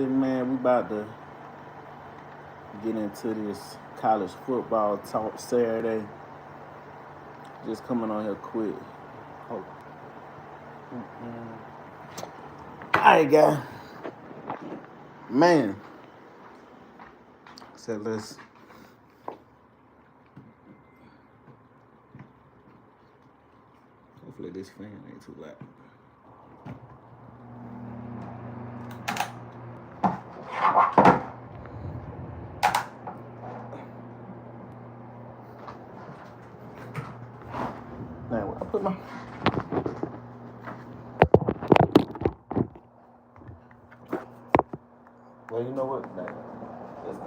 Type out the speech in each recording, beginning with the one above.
Man, we about to get into this college football talk Saturday. Just coming on here quick. Oh. Alright, guy. Man. So let's. Hopefully this fan ain't too loud. Now, where I put my. Well, you know what? Let's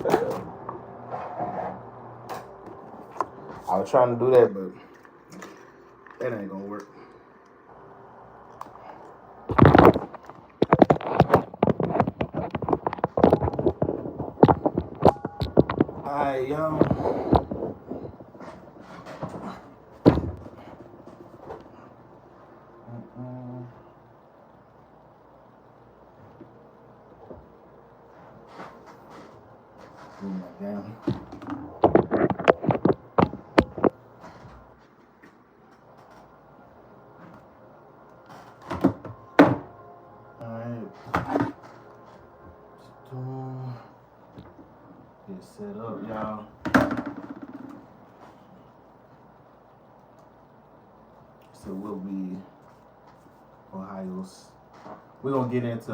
go. I was trying to do that, but that ain't gonna work. Alright, y'all. Get set up, y'all. So we'll be Ohio's. We're gonna get into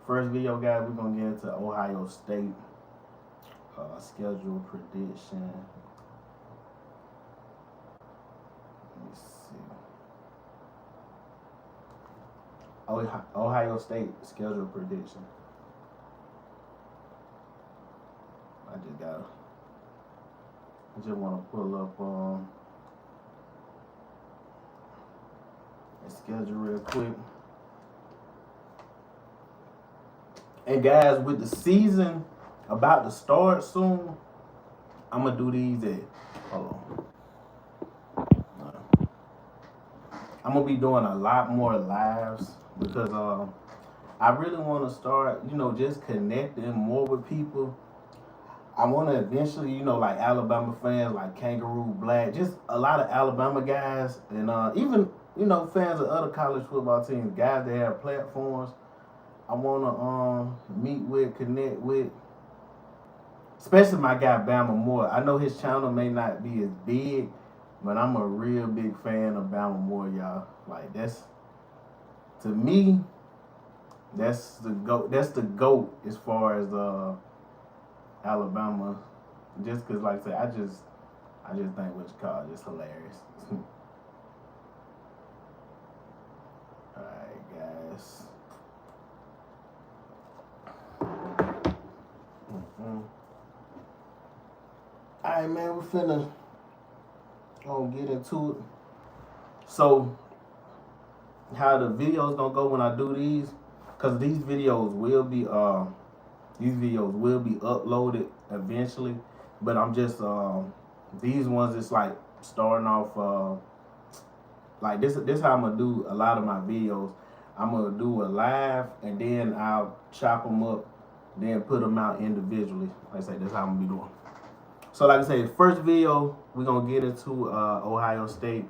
first video, guys. We're gonna get into Ohio State schedule prediction. Let me see. Ohio State schedule prediction. I just want to pull up the schedule real quick. And guys, with the season about to start soon, I'm gonna do these at. Hold on. I'm gonna be doing a lot more lives because I really want to start, just connecting more with people. I want to eventually, like Alabama fans, like Kangaroo Black, just a lot of Alabama guys, and even, fans of other college football teams, guys that have platforms. I want to meet with, connect with, especially my guy Bama Moore. I know his channel may not be as big, but I'm a real big fan of Bama Moore, y'all. Like to me, that's the GOAT. That's the GOAT as far as Alabama, just because, like I said, I just think what you call it is hilarious. All right, guys. All right, man, we're finna get into it. So, how the videos gonna go when I do these? Cause these videos will be uploaded eventually, but I'm just these ones it's like starting off like this how I'm gonna do a lot of my videos. I'm gonna do a live and then I'll chop them up, then put them out individually. Like I say, that's how I'm gonna be doing. So like I say, first video we're gonna get into Ohio State.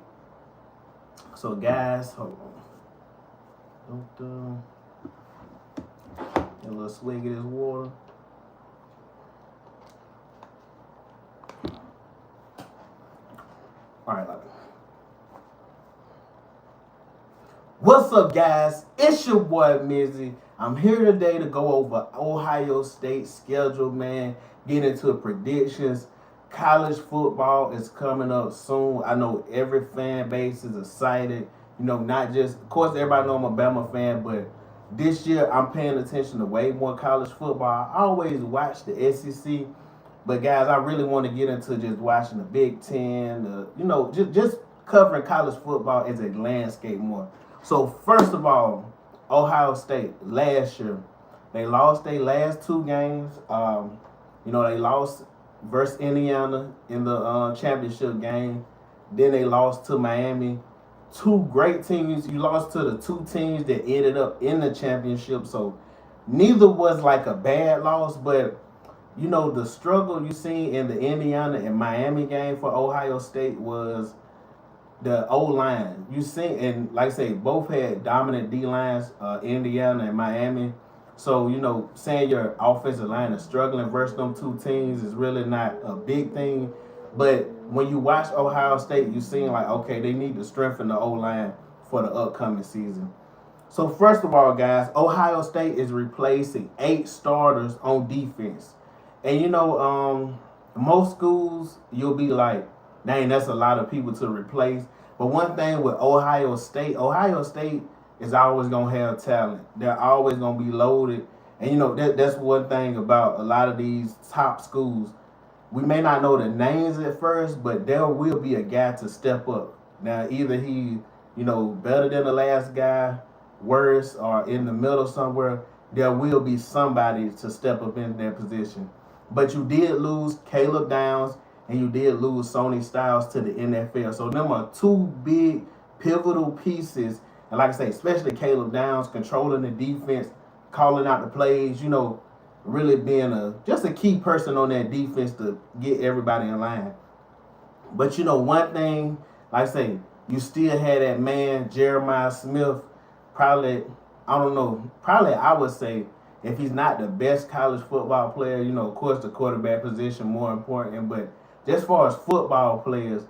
So guys, hold on. Don't a little swig of this water. All right, what's up, guys? It's your boy Mizzy. I'm here today to go over Ohio State schedule, man. Get into predictions. College football is coming up soon. I know every fan base is excited. Not just, of course, everybody know I'm a Bama fan, but this year I'm paying attention to way more college football. I always watch the SEC, but guys, I really want to get into just watching the Big Ten, just covering college football as a landscape more. So first of all, Ohio State last year, they lost their last two games. They lost versus Indiana in the championship game. Then they lost to Miami two great teams. You lost to the two teams that ended up in the championship. So neither was like a bad loss, but you know, the struggle you seen in the Indiana and Miami game for Ohio State was the O line. You seen, and like I say, both had dominant D lines, Indiana and Miami. So, you know, saying your offensive line is struggling versus them two teams is really not a big thing. But when you watch Ohio State, you seen like, okay, they need to strengthen the O line for the upcoming season. So first of all, guys, Ohio State is replacing 8 starters on defense. And you know, most schools you'll be like, dang, that's a lot of people to replace. But one thing with Ohio State is always gonna have talent. They're always gonna be loaded. And you know, that's one thing about a lot of these top schools. We may not know the names at first, but there will be a guy to step up. Now, either he, you know, better than the last guy, worse, or in the middle somewhere. There will be somebody to step up in that position. But you did lose Caleb Downs and you did lose Sony Styles to the NFL. So them are two big pivotal pieces. And like I say, especially Caleb Downs controlling the defense, calling out the plays, you know, really being just a key person on that defense to get everybody in line. But you know, one thing, like I say, you still had that man, Jeremiah Smith, probably, I don't know, probably I would say if he's not the best college football player, you know, of course the quarterback position more important, but just as far as football players,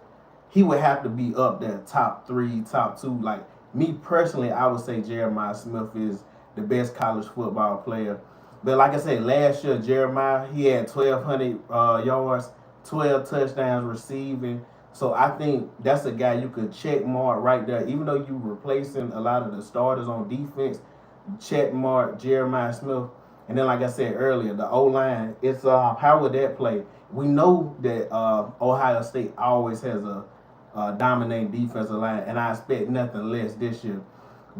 he would have to be up there, top 3, top 2. Like me personally, I would say Jeremiah Smith is the best college football player. But like I said, last year Jeremiah, he had 1,200 yards, 12 touchdowns receiving. So I think that's a guy you could check mark right there. Even though you replacing a lot of the starters on defense, check mark Jeremiah Smith. And then, like I said earlier, the O line. It's how would that play? We know that Ohio State always has a dominating defensive line, and I expect nothing less this year.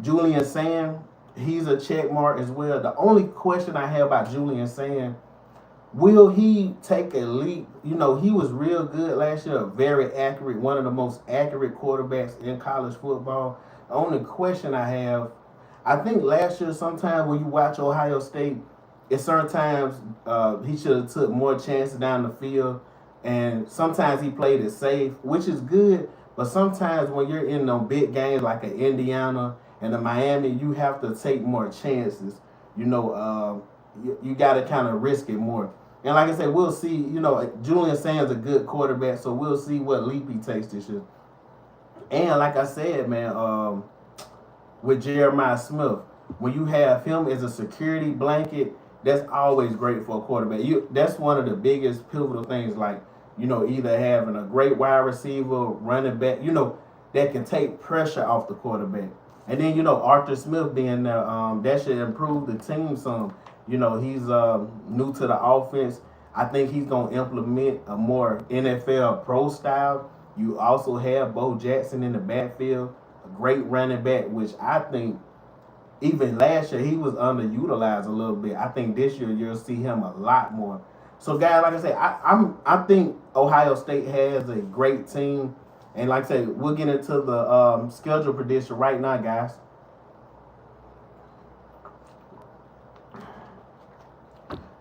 Julian Sand, he's a check mark as well. The only question I have about Julian Sand, will he take a leap? You know, he was real good last year, very accurate, one of the most accurate quarterbacks in college football. The only question I have, I think last year, sometimes when you watch Ohio State, at certain times he should have took more chances down the field, and sometimes he played it safe, which is good. But sometimes when you're in those big games like an Indiana and a Miami, you have to take more chances. You know, you got to kind of risk it more. And like I said, we'll see. You know, Julian Sand's a good quarterback, so we'll see what leap he takes this year. And like I said, man, with Jeremiah Smith, when you have him as a security blanket, that's always great for a quarterback. That's one of the biggest pivotal things. Like, you know, either having a great wide receiver, running back, you know, that can take pressure off the quarterback. And then, you know, Arthur Smith being there, that should improve the team some. You know, he's new to the offense. I think he's going to implement a more NFL pro style. You also have Bo Jackson in the backfield, a great running back, which I think even last year he was underutilized a little bit. I think this year you'll see him a lot more. So, guys, like I said, I think Ohio State has a great team. And like I said, we'll get into the schedule prediction right now, guys.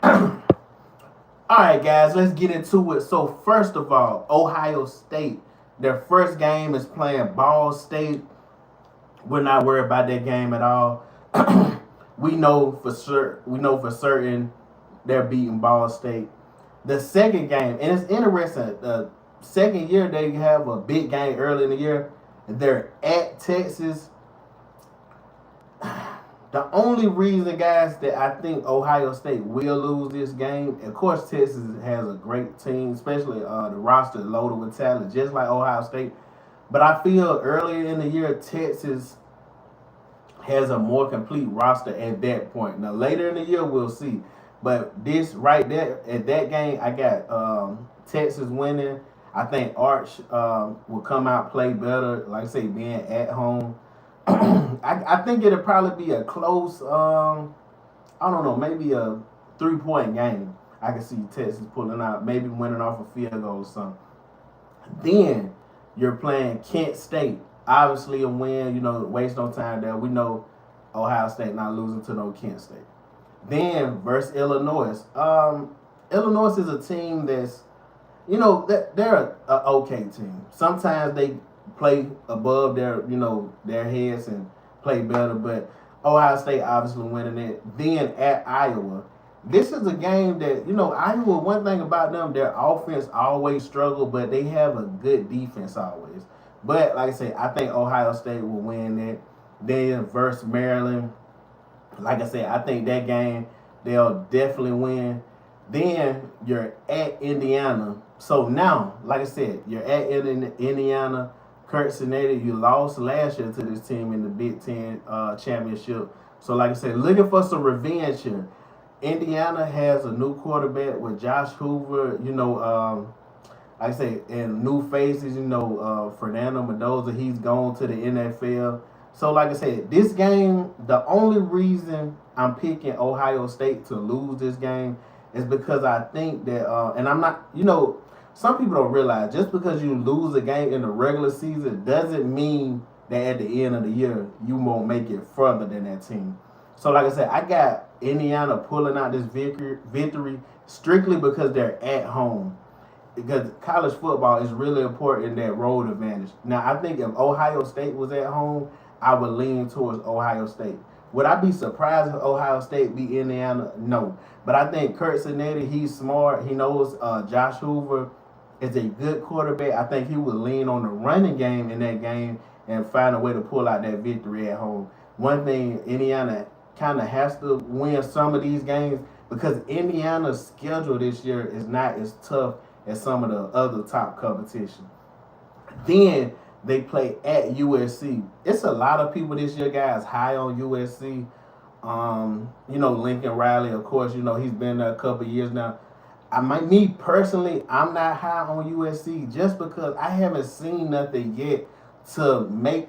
All right, guys, let's get into it. So, first of all, Ohio State, their first game is playing Ball State. We're not worried about that game at all. We know for certain they're beating Ball State. The second game, and it's interesting, the second year they have a big game early in the year. They're at Texas. The only reason, guys, that I think Ohio State will lose this game, of course, Texas has a great team, especially the roster loaded with talent, just like Ohio State. But I feel earlier in the year, Texas has a more complete roster at that point. Now, later in the year, we'll see. But this right there, at that game, I got Texas winning. I think Arch will come out, play better, like I say, being at home. I think it'll probably be a close, I don't know, maybe a 3-point game. I can see Texas pulling out, maybe winning off a field goal or something. Then you're playing Kent State. obviously a win. Waste no time there. We know Ohio State not losing to no Kent State. Then versus Illinois. Illinois is a team that's they're an okay team. Sometimes they play above their heads and play better, but Ohio State obviously winning it. Then at Iowa, this is a game that Iowa. One thing about them, their offense always struggle, but they have a good defense always. But like I say, I think Ohio State will win it. Then versus Maryland, like I said, I think that game they'll definitely win. Then you're at Indiana. So now, like I said, you're at Indiana. Kurt Cinetti, you lost last year to this team in the Big Ten championship. So like I said, looking for some revenge here. Indiana has a new quarterback with Josh Hoover. Like I say, and new faces. Fernando Mendoza, he's gone to the NFL. So like I said, this game, the only reason I'm picking Ohio State to lose this game is because I think that, and I'm not, some people don't realize just because you lose a game in the regular season doesn't mean that at the end of the year you won't make it further than that team. So like I said, I got Indiana pulling out this victory strictly because they're at home. Because college football is really important in that road advantage. Now, I think if Ohio State was at home, I would lean towards Ohio State. Would I be surprised if Ohio State beat Indiana? No. But I think Kurt Cinetti, he's smart. He knows Josh Hoover is a good quarterback. I think he would lean on the running game in that game and find a way to pull out that victory at home. One thing, Indiana kind of has to win some of these games because Indiana's schedule this year is not as tough as some of the other top competition. Then they play at USC. It's a lot of people this year, guys, high on USC. Lincoln Riley, of course, he's been there a couple of years now. Me personally, I'm not high on USC just because I haven't seen nothing yet to make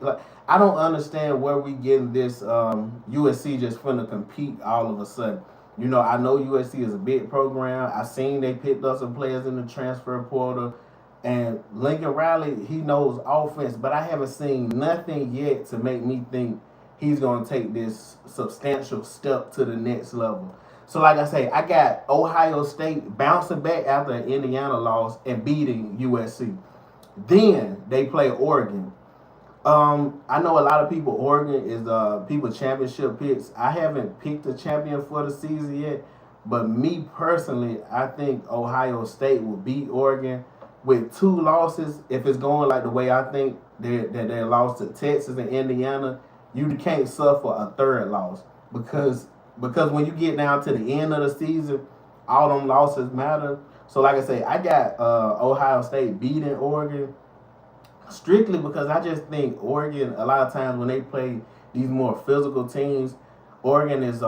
I don't understand where we getting this USC just finna compete all of a sudden. I know USC is a big program. I seen they picked up some players in the transfer portal. And Lincoln Riley, he knows offense, but I haven't seen nothing yet to make me think he's going to take this substantial step to the next level. So like I say, I got Ohio State bouncing back after an Indiana loss and beating USC. Then they play Oregon. I know a lot of people, Oregon is people championship picks. I haven't picked a champion for the season yet, but me personally, I think Ohio State will beat Oregon with 2 losses. If it's going like the way I think they lost to Texas and Indiana, you can't suffer a third loss because when you get down to the end of the season, all them losses matter. So like I say, I got Ohio State beating Oregon strictly because I just think Oregon, a lot of times when they play these more physical teams, Oregon is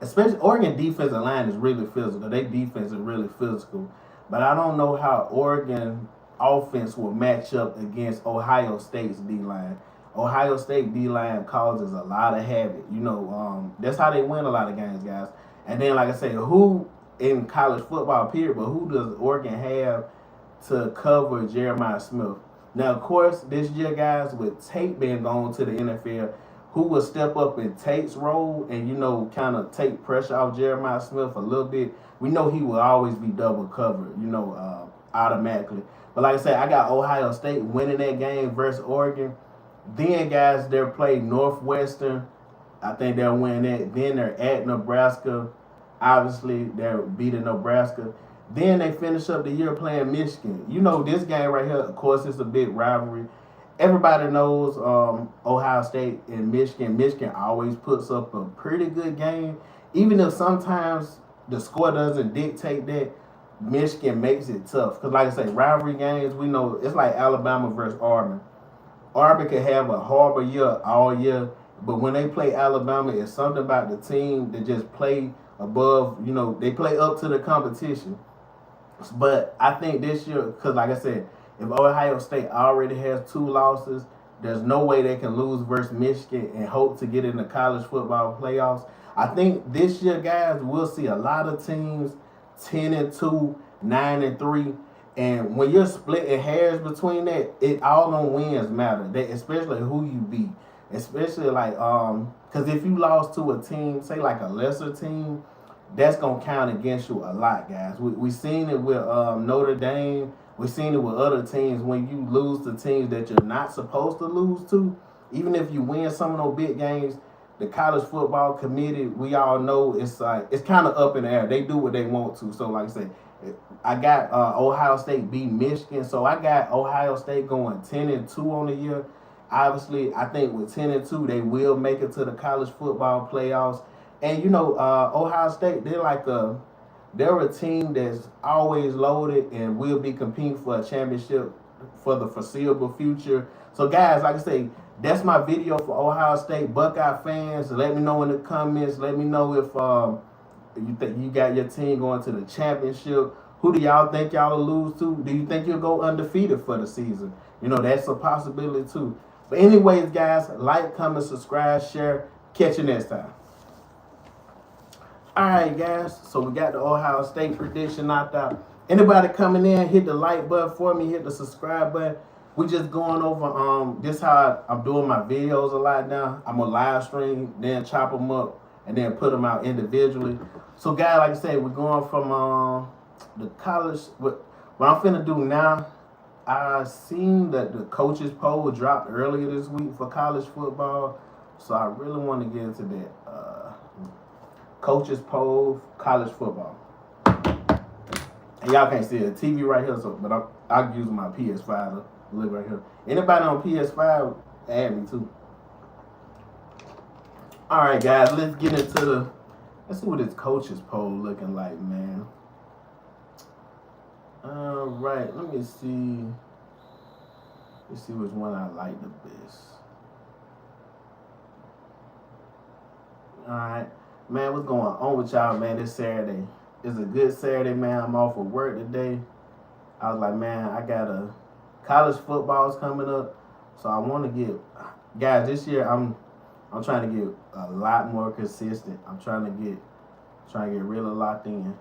especially Oregon defensive line is really physical. Their defense is really physical. But I don't know how Oregon offense will match up against Ohio State's D-line. Ohio State D-line causes a lot of havoc. That's how they win a lot of games, guys. And then, like I said, who in college football, period, but who does Oregon have to cover Jeremiah Smith? Now, of course, this year, guys, with Tate being gone to the NFL, who will step up in Tate's role and, kind of take pressure off Jeremiah Smith a little bit? We know he will always be double covered, automatically. But like I said, I got Ohio State winning that game versus Oregon. Then, guys, they're playing Northwestern. I think they'll win that. Then they're at Nebraska. Obviously, they're beating Nebraska. Then they finish up the year playing Michigan. This game right here, of course, it's a big rivalry. Everybody knows Ohio State and Michigan. Michigan always puts up a pretty good game. Even if sometimes the score doesn't dictate that, Michigan makes it tough. Because like I say, rivalry games, we know it's like Alabama versus Auburn. Auburn can have a horrible year all year, but when they play Alabama, it's something about the team that just play above, they play up to the competition. But I think this year, because like I said, if Ohio State already has 2 losses, there's no way they can lose versus Michigan and hope to get in the college football playoffs. I think this year, guys, we'll see a lot of teams 10-2, 9-3. And when you're splitting hairs between that, it all them wins matter. That especially who you beat. Especially like because if you lost to a team, say like a lesser team, that's gonna count against you a lot, guys. We seen it with Notre Dame. We seen it with other teams when you lose to teams that you're not supposed to lose to. Even if you win some of those big games, the college football committee, we all know it's like it's kind of up in the air. They do what they want to. So like I said, I got Ohio State beat Michigan, so I got Ohio State going 10-2 on the year. Obviously, I think with 10-2, they will make it to the college football playoffs. And you know, Ohio State, they're a team that's always loaded and will be competing for a championship for the foreseeable future. So guys, like I say, that's my video for Ohio State Buckeye fans. Let me know in the comments. Let me know if you think you got your team going to the championship. Who do y'all think y'all will lose to? Do you think you'll go undefeated for the season? You know, that's a possibility too. But anyways, guys, like, comment, subscribe, share. Catch you next time. All right, guys. So we got the Ohio State prediction knocked out. Anybody coming in, hit the like button for me. Hit the subscribe button. We just going over this how I'm doing my videos a lot now. I'm gonna live stream, then chop them up, and then put them out individually. So, guys, like I said, we're going from the college. What I'm finna do now, I seen that the coaches poll dropped earlier this week for college football, so I really want to get into that coaches poll college football. And y'all can't see the TV right here, so but I'm using my PS5 to look right here. Anybody on PS5, add me too. All right, guys, let's get into let's see what this coaches poll looking like, man. All right, let me see. Let's see which one I like the best. All right, man, what's going on with y'all, man? This Saturday. It's a good Saturday, man. I'm off of work today. I was like, man, I got a college football's coming up, so I want to get, guys, this year I'm trying to get a lot more consistent. I'm trying to get really locked in.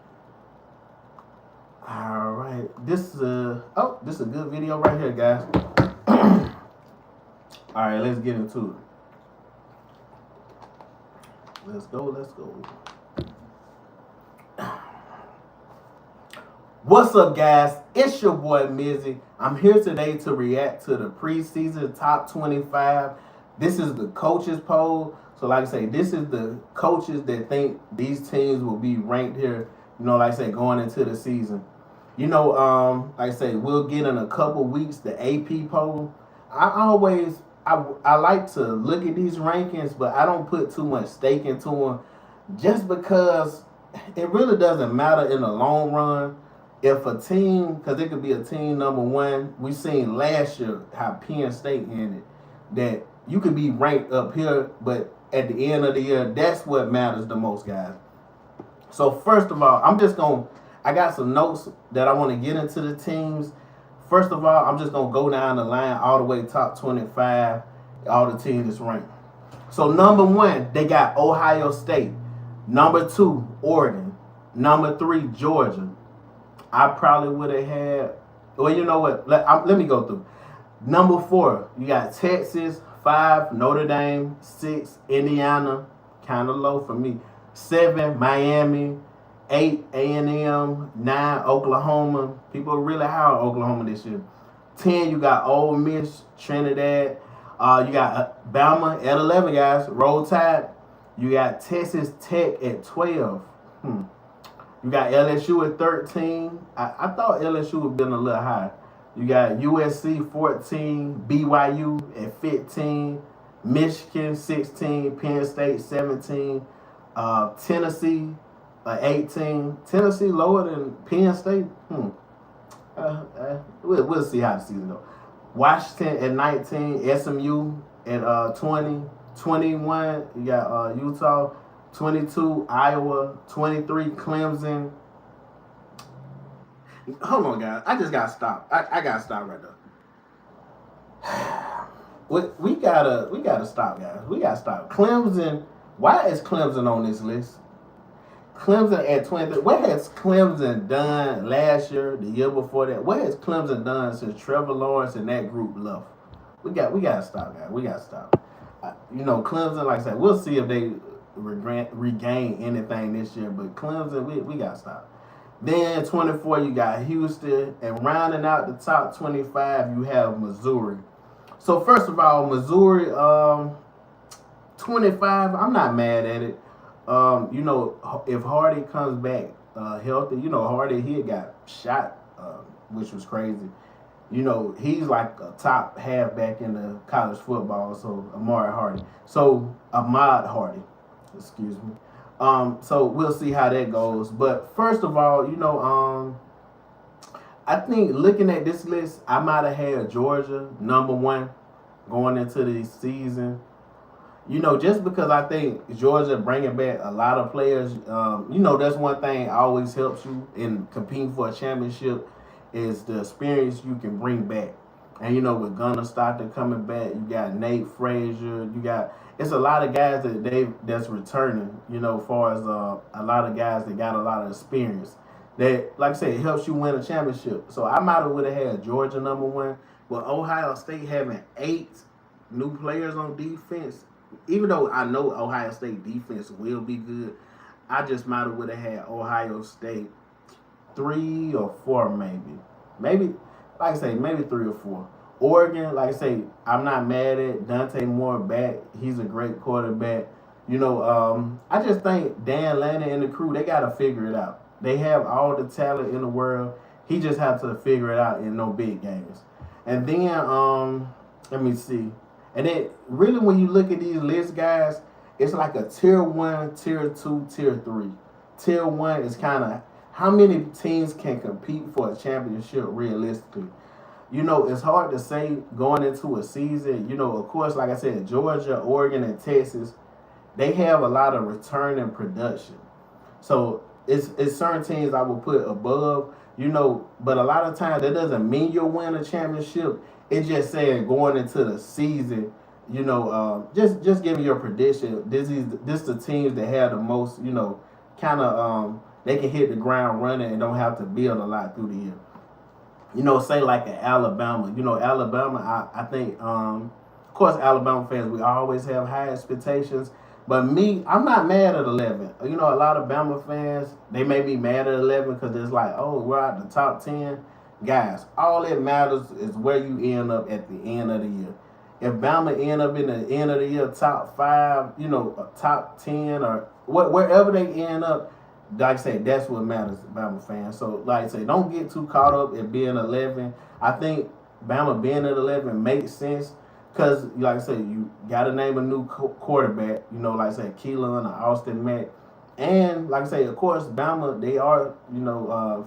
All right, this is a good video right here, guys. All right, let's get into it. Let's go. What's up, guys? It's your boy Mizzy. I'm here today to react to the preseason top 25. This is the coaches poll. So like I say, this is the coaches that think these teams will be ranked here, you know, like I say, going into the season. You know, like I say, we'll get in a couple weeks the AP poll. I like to look at these rankings, but I don't put too much stake into them just because it really doesn't matter in the long run. If a team, because it could be a team number one, we seen last year how Penn State ended, that you could be ranked up here, but at the end of the year, that's what matters the most, guys. So first of all, I got some notes that I want to get into the teams. First of all, I'm just going to go down the line all the way top 25, all the teams that's ranked. So number one, they got Ohio State. Number two, Oregon. Number three, Georgia. I probably would have had, well, you know what? Let me go through. Number four, you got Texas. 5, Notre Dame. 6, Indiana. Kind of low for me. 7, Miami. 8, A&M. 9, Oklahoma. People are really high on Oklahoma this year. 10, you got Ole Miss, Trinidad. You got Bama at 11, guys. Roll Tide. You got Texas Tech at 12. You got LSU at 13. I thought LSU would have been a little high. You got USC 14, BYU at 15, Michigan 16, Penn State 17, Tennessee 18. Tennessee lower than Penn State? We'll see how the season goes. Washington at 19, SMU at 20, 21, you got Utah, 22, Iowa, 23, Clemson. Hold on, guys. I just got to stop. I got to stop right there. We gotta stop, guys. We got to stop. Clemson, why is Clemson on this list? Clemson at 23. What has Clemson done last year, the year before that? What has Clemson done since Trevor Lawrence and that group left? We gotta stop, guys. We gotta stop. Clemson, like I said, we'll see if they regain anything this year. But Clemson, we gotta stop. Then 24, you got Houston, and rounding out the top 25, you have Missouri. So first of all, Missouri, 25. I'm not mad at it. If Hardy comes back healthy, Hardy he got shot, which was crazy. He's like a top halfback in the college football. So Ahmad Hardy, excuse me. So we'll see how that goes. But first of all, I think looking at this list, I might have had Georgia #1 going into the season. Just because I think Georgia bringing back a lot of players, that's one thing always helps you in competing for a championship is the experience you can bring back. And, with Gunnar Stockton coming back, you got Nate Frazier, it's a lot of guys that's returning, as far as a lot of guys that got a lot of experience. That, like I said, it helps you win a championship. So I might have would have had Georgia #1, but Ohio State having 8 new players on defense. Even though I know Ohio State defense will be good, I just might have would have had Ohio State 3 or 4 maybe. Maybe, like I say, maybe 3 or 4. Oregon, like I say, I'm not mad at Dante Moore back. He's a great quarterback. I just think Dan Lanning and the crew, they got to figure it out. They have all the talent in the world. He just has to figure it out in no big games. And then, let me see. And then, really, when you look at these lists, guys, it's like a tier 1, tier 2, tier 3. Tier 1 is kind of how many teams can compete for a championship realistically. It's hard to say going into a season. Of course, like I said, Georgia, Oregon, and Texas, they have a lot of return and production. So it's certain teams I will put above, but a lot of times that doesn't mean you'll win a championship. It's just saying going into the season, just giving your prediction. This the teams that have the most, kind of they can hit the ground running and don't have to build a lot through the year. Say like an Alabama. Alabama, I think, of course, Alabama fans, we always have high expectations. But me, I'm not mad at 11. A lot of Bama fans, they may be mad at 11 because it's like, oh, we're at the top 10. Guys, all that matters is where you end up at the end of the year. If Bama end up in the end of the year top 5, top 10, or wherever they end up, like I say, that's what matters to Bama fans. So, like I say, don't get too caught up at being 11. I think Bama being at 11 makes sense because, like I say, you got to name a new quarterback. Like I say, Keelan or Austin Mack. And, like I say, of course, Bama, they are,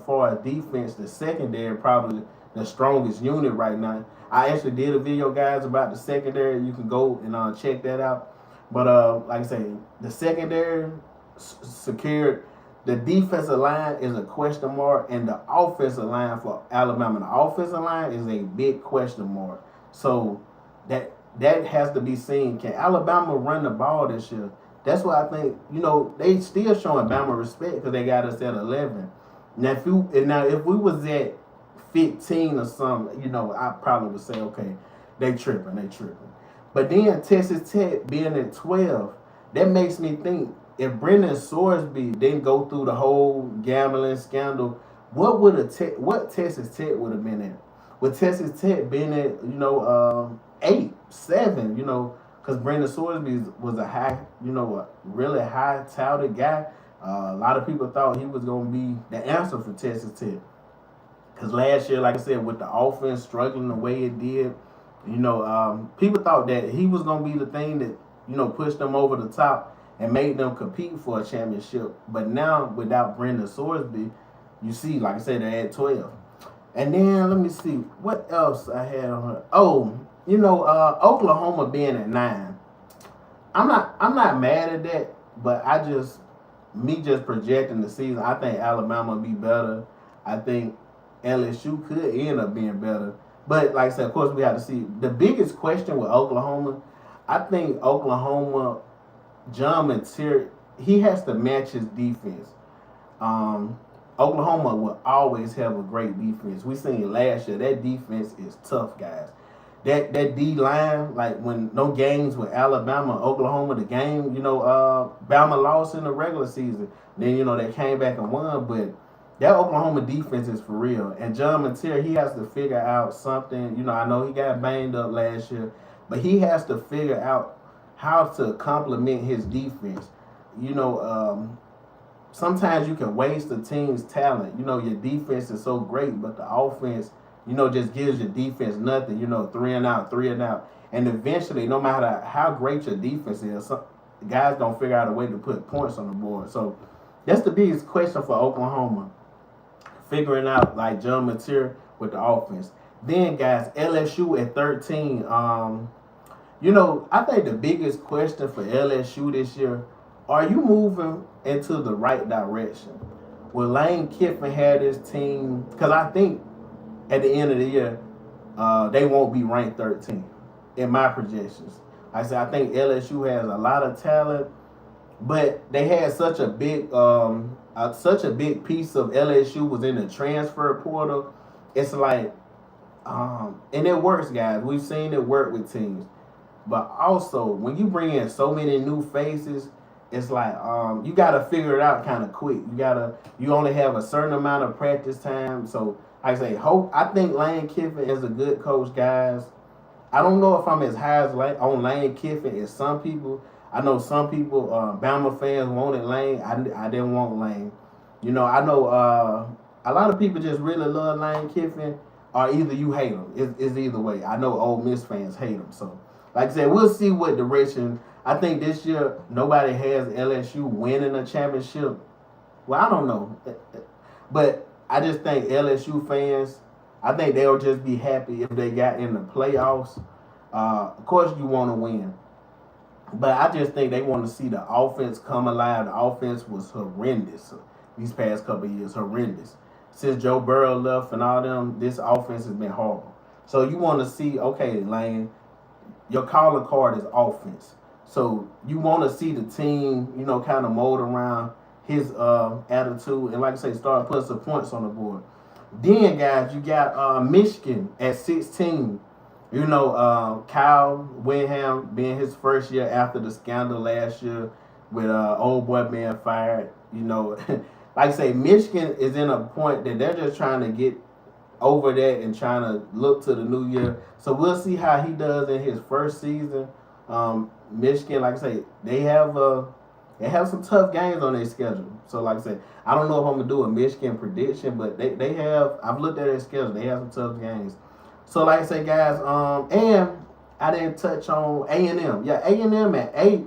for a defense, the secondary probably the strongest unit right now. I actually did a video, guys, about the secondary. You can go and check that out. But, like I say, the secondary secured. The defensive line is a question mark, and the offensive line for Alabama, the offensive line is a big question mark. So that has to be seen. Can Alabama run the ball this year? That's why I think, they still showing Bama respect because they got us at 11. Now, if we was at 15 or something, I probably would say, okay, they tripping. But then Texas Tech being at 12, that makes me think, if Brendan Sorsby didn't go through the whole gambling scandal, what Texas Tech would have been at? Would Texas Tech been at 8, 7? Because Brendan Sorsby was a really high touted guy. A lot of people thought he was going to be the answer for Texas Tech. Because last year, like I said, with the offense struggling the way it did, people thought that he was going to be the thing that pushed them over the top and made them compete for a championship. But now, without Brendan Sorsby, you see, like I said, they're at 12. And then, let me see, what else I had on her? Oh, Oklahoma being at 9. I'm not mad at that, but just projecting the season, I think Alabama will be better. I think LSU could end up being better. But, like I said, of course, we have to see. The biggest question with Oklahoma, I think Oklahoma, John Material, he has to match his defense. Oklahoma will always have a great defense. We seen it last year. That defense is tough, guys. That D line, like when no games with Alabama, Oklahoma, the game, Bama lost in the regular season. Then they came back and won, but that Oklahoma defense is for real. And John Mateer, he has to figure out something. I know he got banged up last year, but he has to figure out how to complement his defense. Sometimes you can waste the team's talent. Your defense is so great, but the offense, just gives your defense nothing. 3 and out, 3 and out. And eventually, no matter how great your defense is, guys don't figure out a way to put points on the board. So that's the biggest question for Oklahoma. Figuring out, like, John Mateer with the offense. Then, guys, LSU at 13. I think the biggest question for LSU this year, are you moving into the right direction? Will Lane Kiffin have this team? Because I think at the end of the year, they won't be ranked 13 in my projections. I think LSU has a lot of talent, but they had such a big piece of LSU was in the transfer portal. It's like, and it works, guys. We've seen it work with teams. But also, when you bring in so many new faces, it's like you gotta figure it out kind of quick. You only have a certain amount of practice time. So I think Lane Kiffin is a good coach, guys. I don't know if I'm as high on Lane Kiffin as some people. I know some people, Bama fans wanted Lane. I didn't want Lane. I know a lot of people just really love Lane Kiffin, or either you hate him. It's either way. I know Ole Miss fans hate him. So, like I said, we'll see what direction. I think this year nobody has LSU winning a championship. Well, I don't know, but I just think LSU fans, I think they'll just be happy if they got in the playoffs. Of course, you want to win, but I just think they want to see the offense come alive. The offense was horrendous these past couple of years, horrendous. Since Joe Burrow left and all them, this offense has been horrible. So you want to see, okay, Lane, your calling card is offense. So you want to see the team, kind of mold around his attitude, and like I say, start putting some points on the board. Then, guys, you got Michigan at 16. Kyle Whittingham being his first year after the scandal last year with old boy being fired. Like I say, Michigan is in a point that they're just trying to get over that and trying to look to the new year. So we'll see how he does in his first season. Michigan, like I say, they have some tough games on their schedule. So like I said, I don't know if I'm gonna do a Michigan prediction, but they have. I've looked at their schedule. They have some tough games. So like I say, guys, and I didn't touch on A&M. Yeah, A&M at 8.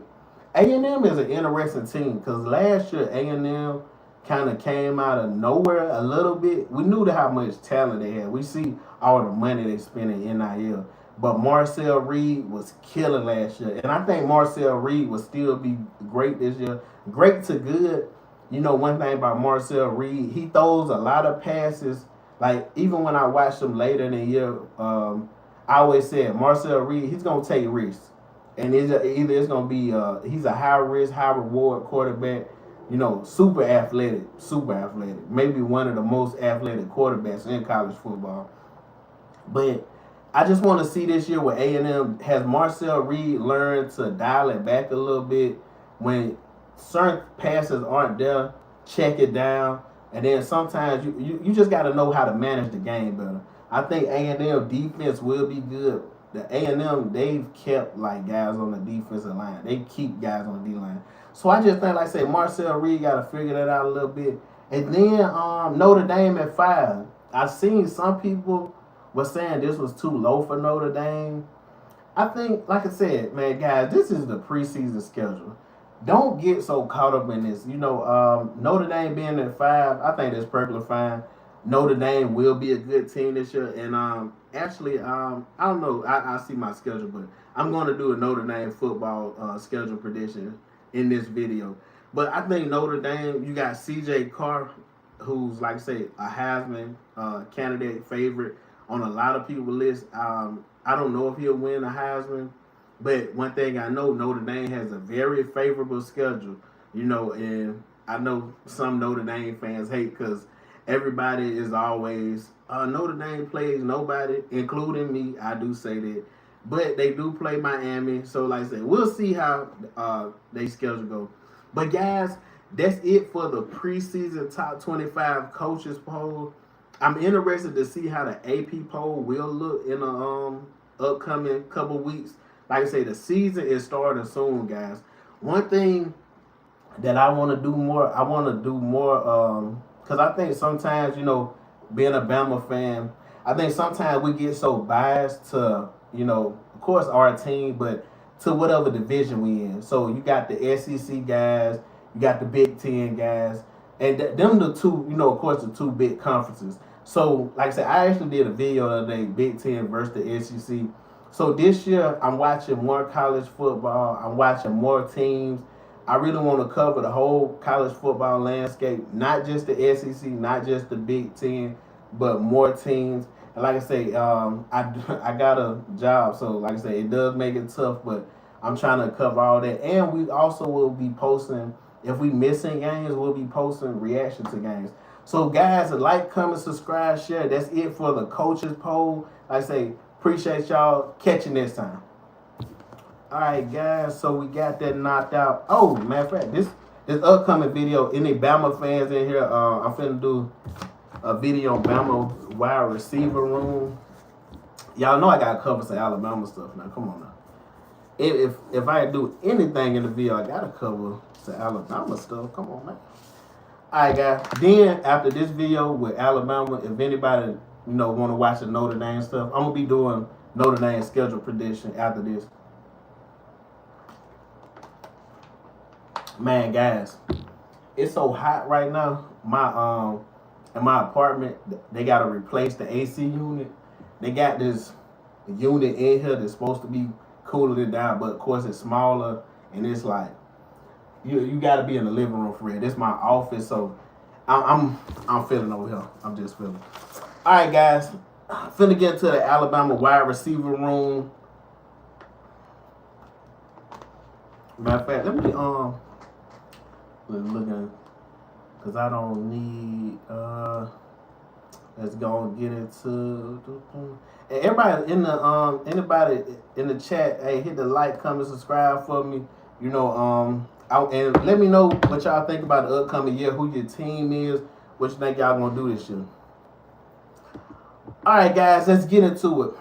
A&M is an interesting team because last year A&M kind of came out of nowhere a little bit. We knew how much talent they had. We see all the money they spend in NIL. But Marcel Reed was killing last year. And I think Marcel Reed will still be great this year. Great to good. One thing about Marcel Reed, he throws a lot of passes. Like, even when I watched him later in the year, I always said, Marcel Reed, he's going to take risks. And either it's going to be, he's a high risk, high reward quarterback. Super athletic. Maybe one of the most athletic quarterbacks in college football. But I just want to see this year with A&M, has Marcel Reed learned to dial it back a little bit when certain passes aren't there, check it down, and then sometimes you just got to know how to manage the game better. I think A&M defense will be good. The A&M, they've kept guys on the defensive line. They keep guys on the D-line. So I just think, like I said, Marcel Reed got to figure that out a little bit. And then Notre Dame at 5. I've seen some people was saying this was too low for Notre Dame. I think, like I said, man, guys, this is the preseason schedule. Don't get so caught up in this. Notre Dame being at 5, I think that's perfectly fine. Notre Dame will be a good team this year. And actually, I don't know. I see my schedule, but I'm going to do a Notre Dame football schedule prediction in this video. But I think Notre Dame, you got C.J. Carr, who's, like I say, a Heisman candidate favorite on a lot of people's list. I don't know if he'll win a Heisman, but one thing I know, Notre Dame has a very favorable schedule. And I know some Notre Dame fans hate because everybody is always Notre Dame plays nobody, including me. I do say that, but they do play Miami. So like I said, we'll see how they schedule go. But guys, that's it for the preseason top 25 coaches poll. I'm interested to see how the AP poll will look in the upcoming couple weeks. Like I say, the season is starting soon, guys. One thing that I want to do more. I want to do more because I think sometimes, being a Bama fan, I think sometimes we get so biased to, of course our team, but to whatever division we in. So you got the SEC guys, you got the Big Ten guys, and them the two, of course the two big conferences. So like I said, I actually did a video the other day, Big Ten versus the SEC. So this year I'm watching more college football. I'm watching more teams. I really want to cover the whole college football landscape, not just the SEC, not just the Big Ten, but more teams. And like I say, I got a job, so like I say, it does make it tough, but I'm trying to cover all that. And we also will be posting, if we missing games, we'll be posting reaction to games. So guys, like, comment, subscribe, share. That's it for the coaches poll. Like I say, appreciate y'all. Catch you next time. Alright guys, so we got that knocked out. Oh, matter of fact, this upcoming video, any Bama fans in here, I'm finna do a video on Bama wide receiver room. Y'all know I gotta cover some Alabama stuff now. Come on now. If I do anything in the video, I gotta cover some Alabama stuff. Come on, man. Alright guys, then after this video with Alabama, if anybody, wanna watch the Notre Dame stuff, I'm gonna be doing Notre Dame schedule prediction after this. Man, guys, it's so hot right now. In my apartment, they gotta replace the AC unit. They got this unit in here that's supposed to be cooling it down, but of course it's smaller, and it's like you gotta be in the living room for real. This is my office, so I'm feeling over here. I'm just feeling. All right, guys, finna get to the Alabama wide receiver room. Matter of fact, let me looking, because I don't need let's go and get into and everybody in the anybody in the chat, hey, hit the like, comment, subscribe for me, and let me know what y'all think about the upcoming year, who your team is, what you think y'all gonna do this year. All right guys, let's get into it.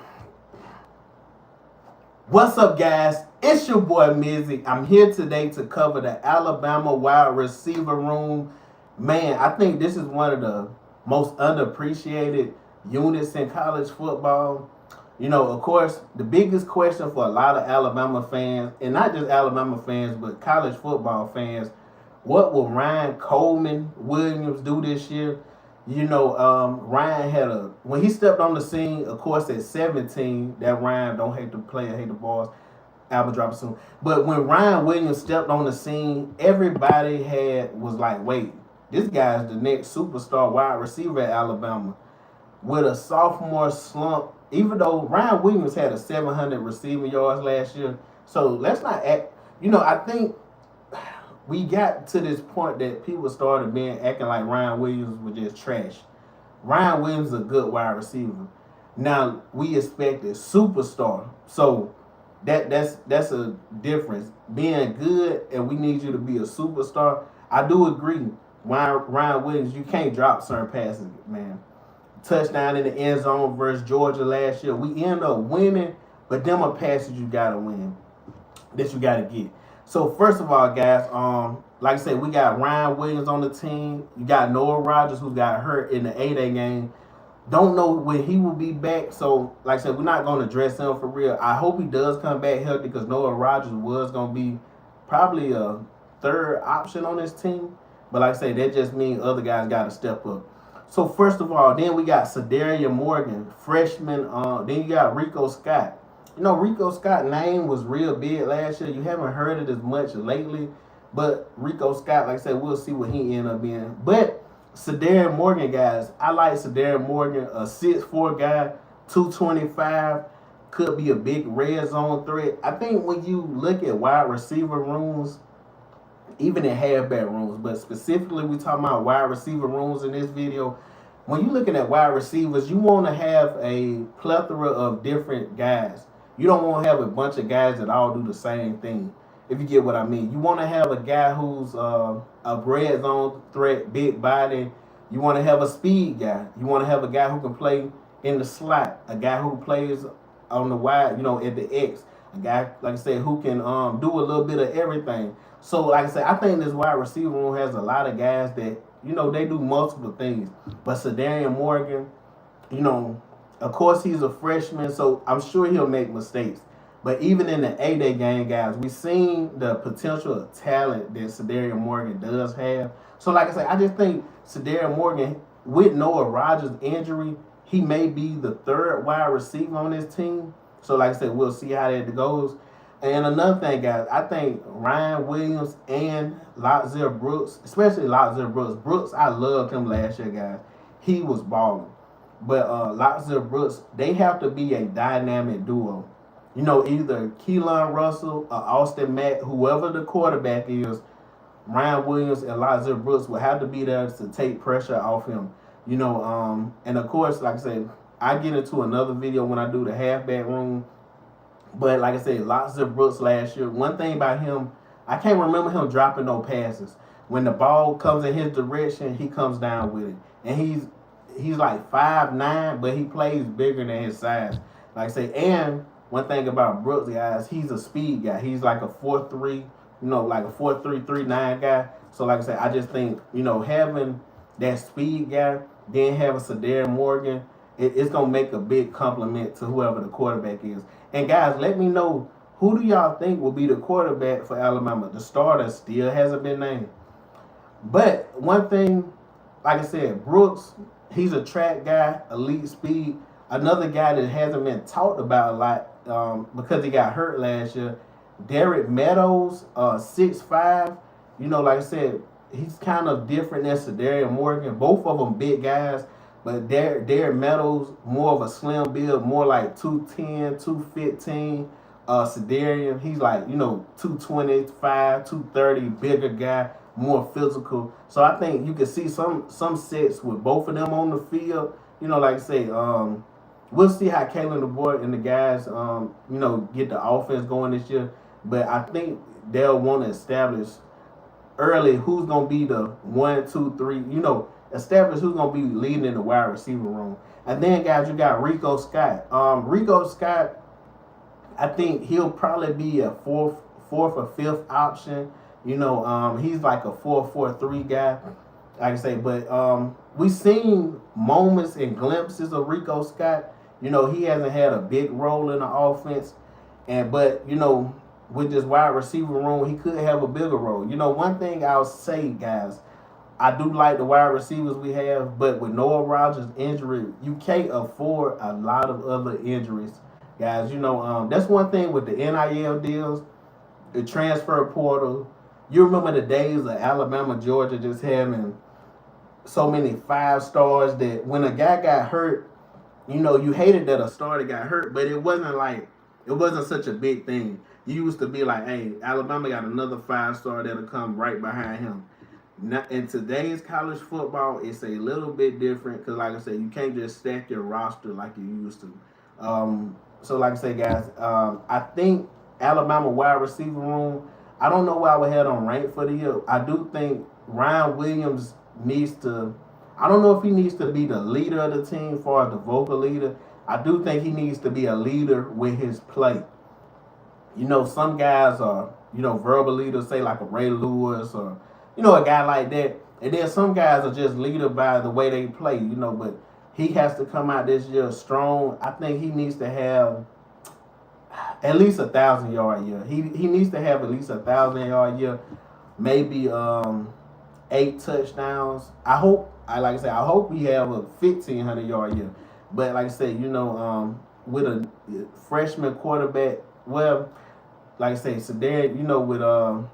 What's up, guys? It's your boy Mizzy. I'm here today to cover the Alabama wide receiver room. Man, I think this is one of the most underappreciated units in college football. Of course, the biggest question for a lot of Alabama fans, and not just Alabama fans, but college football fans, what will Ryan Coleman Williams do this year? Ryan had when he stepped on the scene, of course, at 17, that Ryan, don't hate the player, hate the boss, album dropping soon. But when Ryan Williams stepped on the scene, everybody was like, wait, this guy's the next superstar wide receiver at Alabama. With a sophomore slump, even though Ryan Williams had a 700 receiving yards last year. So let's not act, I think we got to this point that people started acting like Ryan Williams was just trash. Ryan Williams is a good wide receiver. Now we expect a superstar. So that's a difference. Being good, and we need you to be a superstar. I do agree. Ryan Williams, you can't drop certain passes, man. Touchdown in the end zone versus Georgia last year. We end up winning, but them are passes you gotta win. That you gotta get. So first of all, guys, like I said, we got Ryan Williams on the team. You got Noah Rogers, who got hurt in the 8A game. Don't know when he will be back. So, like I said, we're not going to address him for real. I hope he does come back healthy, because Noah Rogers was going to be probably a third option on this team. But like I say, that just means other guys got to step up. So first of all, then we got Sadarian Morgan, freshman. Then you got Rico Scott. Rico Scott's name was real big last year. You haven't heard it as much lately. But Rico Scott, like I said, we'll see what he ended up being. But Sadarian Morgan, guys, I like Sadarian Morgan, a 6'4" guy, 225, could be a big red zone threat. I think when you look at wide receiver rooms even in halfback rooms. But specifically, we talking about wide receiver rooms in this video. When you're looking at wide receivers, you want to have a plethora of different guys. You don't want to have a bunch of guys that all do the same thing. If you get what I mean, you want to have a guy who's a red zone threat, big body. You want to have a speed guy. You want to have a guy who can play in the slot, a guy who plays on the wide, at the X, a guy, like I said, who can do a little bit of everything. So, like I said, I think this wide receiver room has a lot of guys that, they do multiple things. But Sedarian Morgan, of course he's a freshman, so I'm sure he'll make mistakes. But even in the A-Day game, guys, we've seen the potential of talent that Sedarian Morgan does have. So, like I said, I just think Sedarian Morgan, with Noah Rogers' injury, he may be the third wide receiver on this team. So, like I said, we'll see how that goes. And another thing, guys, I think Ryan Williams and Lotzir Brooks, especially Lotzir Brooks, I loved him last year, guys. He was balling. But Lotzir Brooks, they have to be a dynamic duo. Either Keelan Russell or Austin Mack, whoever the quarterback is, Ryan Williams and Lotzir Brooks will have to be there to take pressure off him. And of course, like I said, I get into another video when I do the halfback room. But like I said, Lotzir Brooks last year, one thing about him, I can't remember him dropping no passes. When the ball comes in his direction, he comes down with it. And he's like 5'9", but he plays bigger than his size. Like I say, and one thing about Brooks, guys, he's a speed guy. He's like a 4'3", like a 4'3", 3'9" guy. So like I said, I just think, having that speed guy, then having Sedarian Morgan, it's going to make a big compliment to whoever the quarterback is. And guys, let me know, who do y'all think will be the quarterback for Alabama? The starter still hasn't been named. But one thing, like I said, Brooks, he's a track guy, elite speed. Another guy that hasn't been talked about a lot because he got hurt last year, Derek Meadows, 6'5". Like I said, he's kind of different than Sedarian Morgan. Both of them big guys. But Derek Meadows, more of a slim build, more like 210, 215. Sedarian, he's like, 225, 230, bigger guy, more physical. So I think you can see some sets with both of them on the field. Like I say, we'll see how Kalen DeBoer and the guys, get the offense going this year. But I think they'll want to establish early who's going to be the 1, 2, 3, establish who's going to be leading in the wide receiver room. And then, guys, you got Rico Scott. Rico Scott, I think he'll probably be a fourth or fifth option. He's like a 4-4-3 guy, like I say. But we've seen moments and glimpses of Rico Scott. He hasn't had a big role in the offense. But with this wide receiver room, he could have a bigger role. One thing I'll say, guys, I do like the wide receivers we have, but with Noah Rogers' injury, you can't afford a lot of other injuries, guys. That's one thing with the NIL deals, the transfer portal. You remember the days of Alabama, Georgia just having so many 5 stars that when a guy got hurt, you hated that a starter got hurt, but it wasn't such a big thing. You used to be like, hey, Alabama got another 5-star that'll come right behind him. Now, in today's college football, it's a little bit different because, like I said, you can't just stack your roster like you used to. So, like I said, guys, I think Alabama wide receiver room, I don't know why I would have on rank for the year. I do think Ryan Williams needs to, I don't know if he needs to be the leader of the team as far as the vocal leader. I do think he needs to be a leader with his play. Some guys are, verbal leaders, say like a Ray Lewis or, a guy like that. And then some guys are just leader by the way they play, but he has to come out this year strong. I think he needs to have at least 1,000-yard year. He needs to have at least 1,000-yard year, maybe 8 touchdowns. I hope we have a 1,500-yard year. But like I said, with a freshman quarterback, well, like I say, Sedarian, with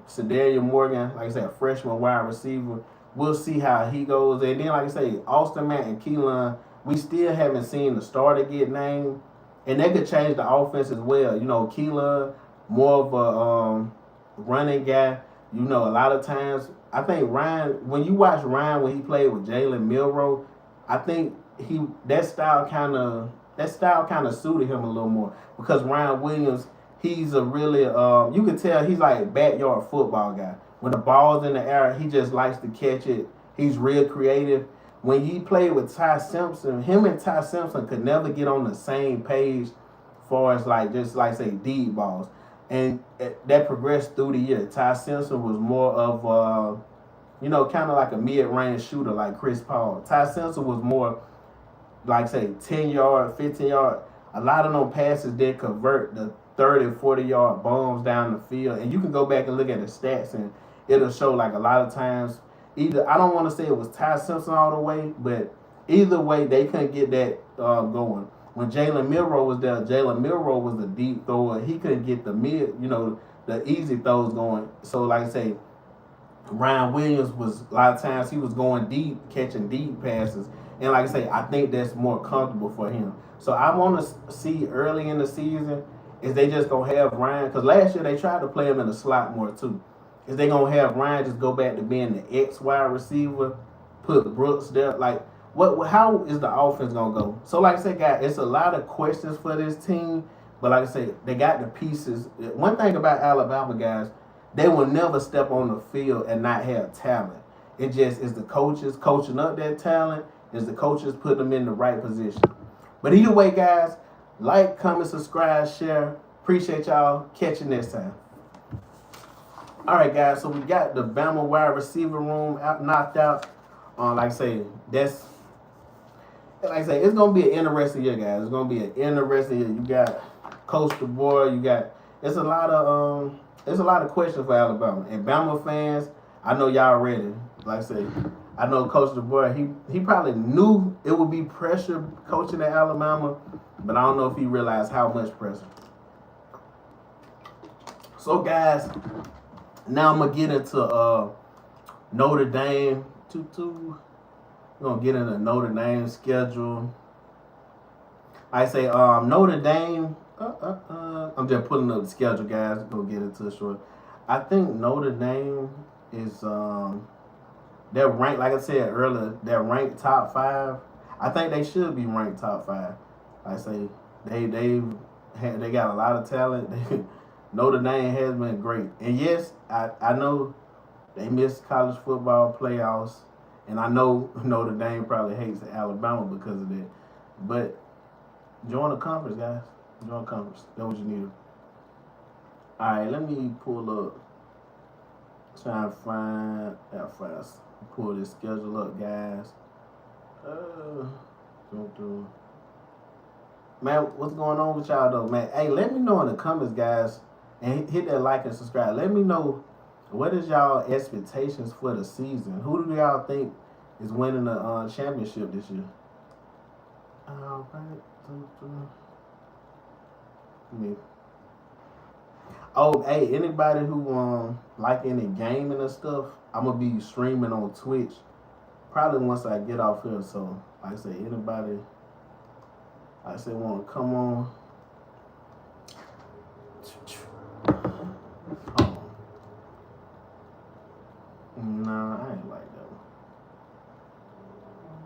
Sedarian Morgan, like I said, a freshman wide receiver, we'll see how he goes. And then, like I say, Austin Matt and Keelan, we still haven't seen the starter get named. And that could change the offense as well. Keelan, more of a running guy. You know, a lot of times, I think Ryan, when you watch Ryan when he played with Jalen Milroe, I think that style kind of suited him a little more because Ryan Williams, he's a really you can tell he's like backyard football guy. When the ball's in the air, he just likes to catch it. He's real creative. When he played with Ty Simpson, him and Ty Simpson could never get on the same page, as far as like just like say deep balls, and that progressed through the year. Ty Simpson was more of kind of like a mid-range shooter like Chris Paul. Ty Simpson was more like say 10-yard, 15-yard. A lot of them passes did convert the 30, 40-yard bombs down the field. And you can go back and look at the stats and it'll show like a lot of times either, I don't want to say it was Ty Simpson all the way, but either way they couldn't get that going. When Jalen Milroe was there, Jalen Milroe was a deep thrower. He couldn't get the the easy throws going. So like I say, Ryan Williams was a lot of times he was going deep, catching deep passes. And like I say, I think that's more comfortable for him. So I want to see early in the season is they just going to have Ryan, because last year they tried to play him in the slot more too. Is they going to have Ryan just go back to being the X wide receiver, put Brooks there? Like, how is the offense going to go? So like I said, guys, it's a lot of questions for this team. But like I said, they got the pieces. One thing about Alabama, guys, they will never step on the field and not have talent. It just is the coaches coaching up that talent, is the coaches putting them in the right position. But either way, guys, like, comment, subscribe, share. Appreciate y'all. Catch you next time. All right, guys, so we got the Bama wide receiver room knocked out. Like I say, it's going to be an interesting year, guys. It's going to be an interesting year. You got Coach DeBoer. It's a lot of questions for Alabama. And Bama fans, I know y'all ready. Like I say, I know Coach DeBoer, he probably knew it would be pressure coaching at Alabama, but I don't know if he realized how much pressure. So, guys, now I'm going to get into Notre Dame. We're going to get into Notre Dame schedule. I say Notre Dame, I'm just pulling up the schedule, guys. We'll get into it short. I think Notre Dame is they're ranked, like I said earlier, they're ranked top 5. I think they should be ranked top 5. I say they got a lot of talent. Notre Dame has been great. And yes, I know they missed college football playoffs, and I know Notre Dame probably hates Alabama because of that. But join the conference, guys. Join the conference. That's what you need. All right, let me pull up. Try and find that fast. Pull this schedule up, guys. Man, what's going on with y'all though, man? Hey, let me know in the comments, guys, and hit that like and subscribe. Let me know what is y'all expectations for the season. Who do y'all think is winning the championship this year? All right. Oh, hey, anybody who like any gaming and stuff, I'm gonna be streaming on Twitch probably once I get off here. So, like I say, anybody, like I say, want to come on? Nah, I ain't like that one.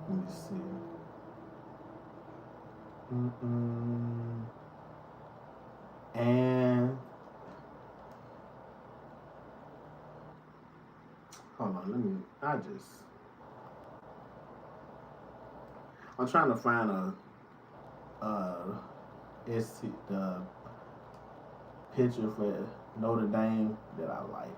Let me see. And hold on, I'm trying to find the picture for Notre Dame that I like.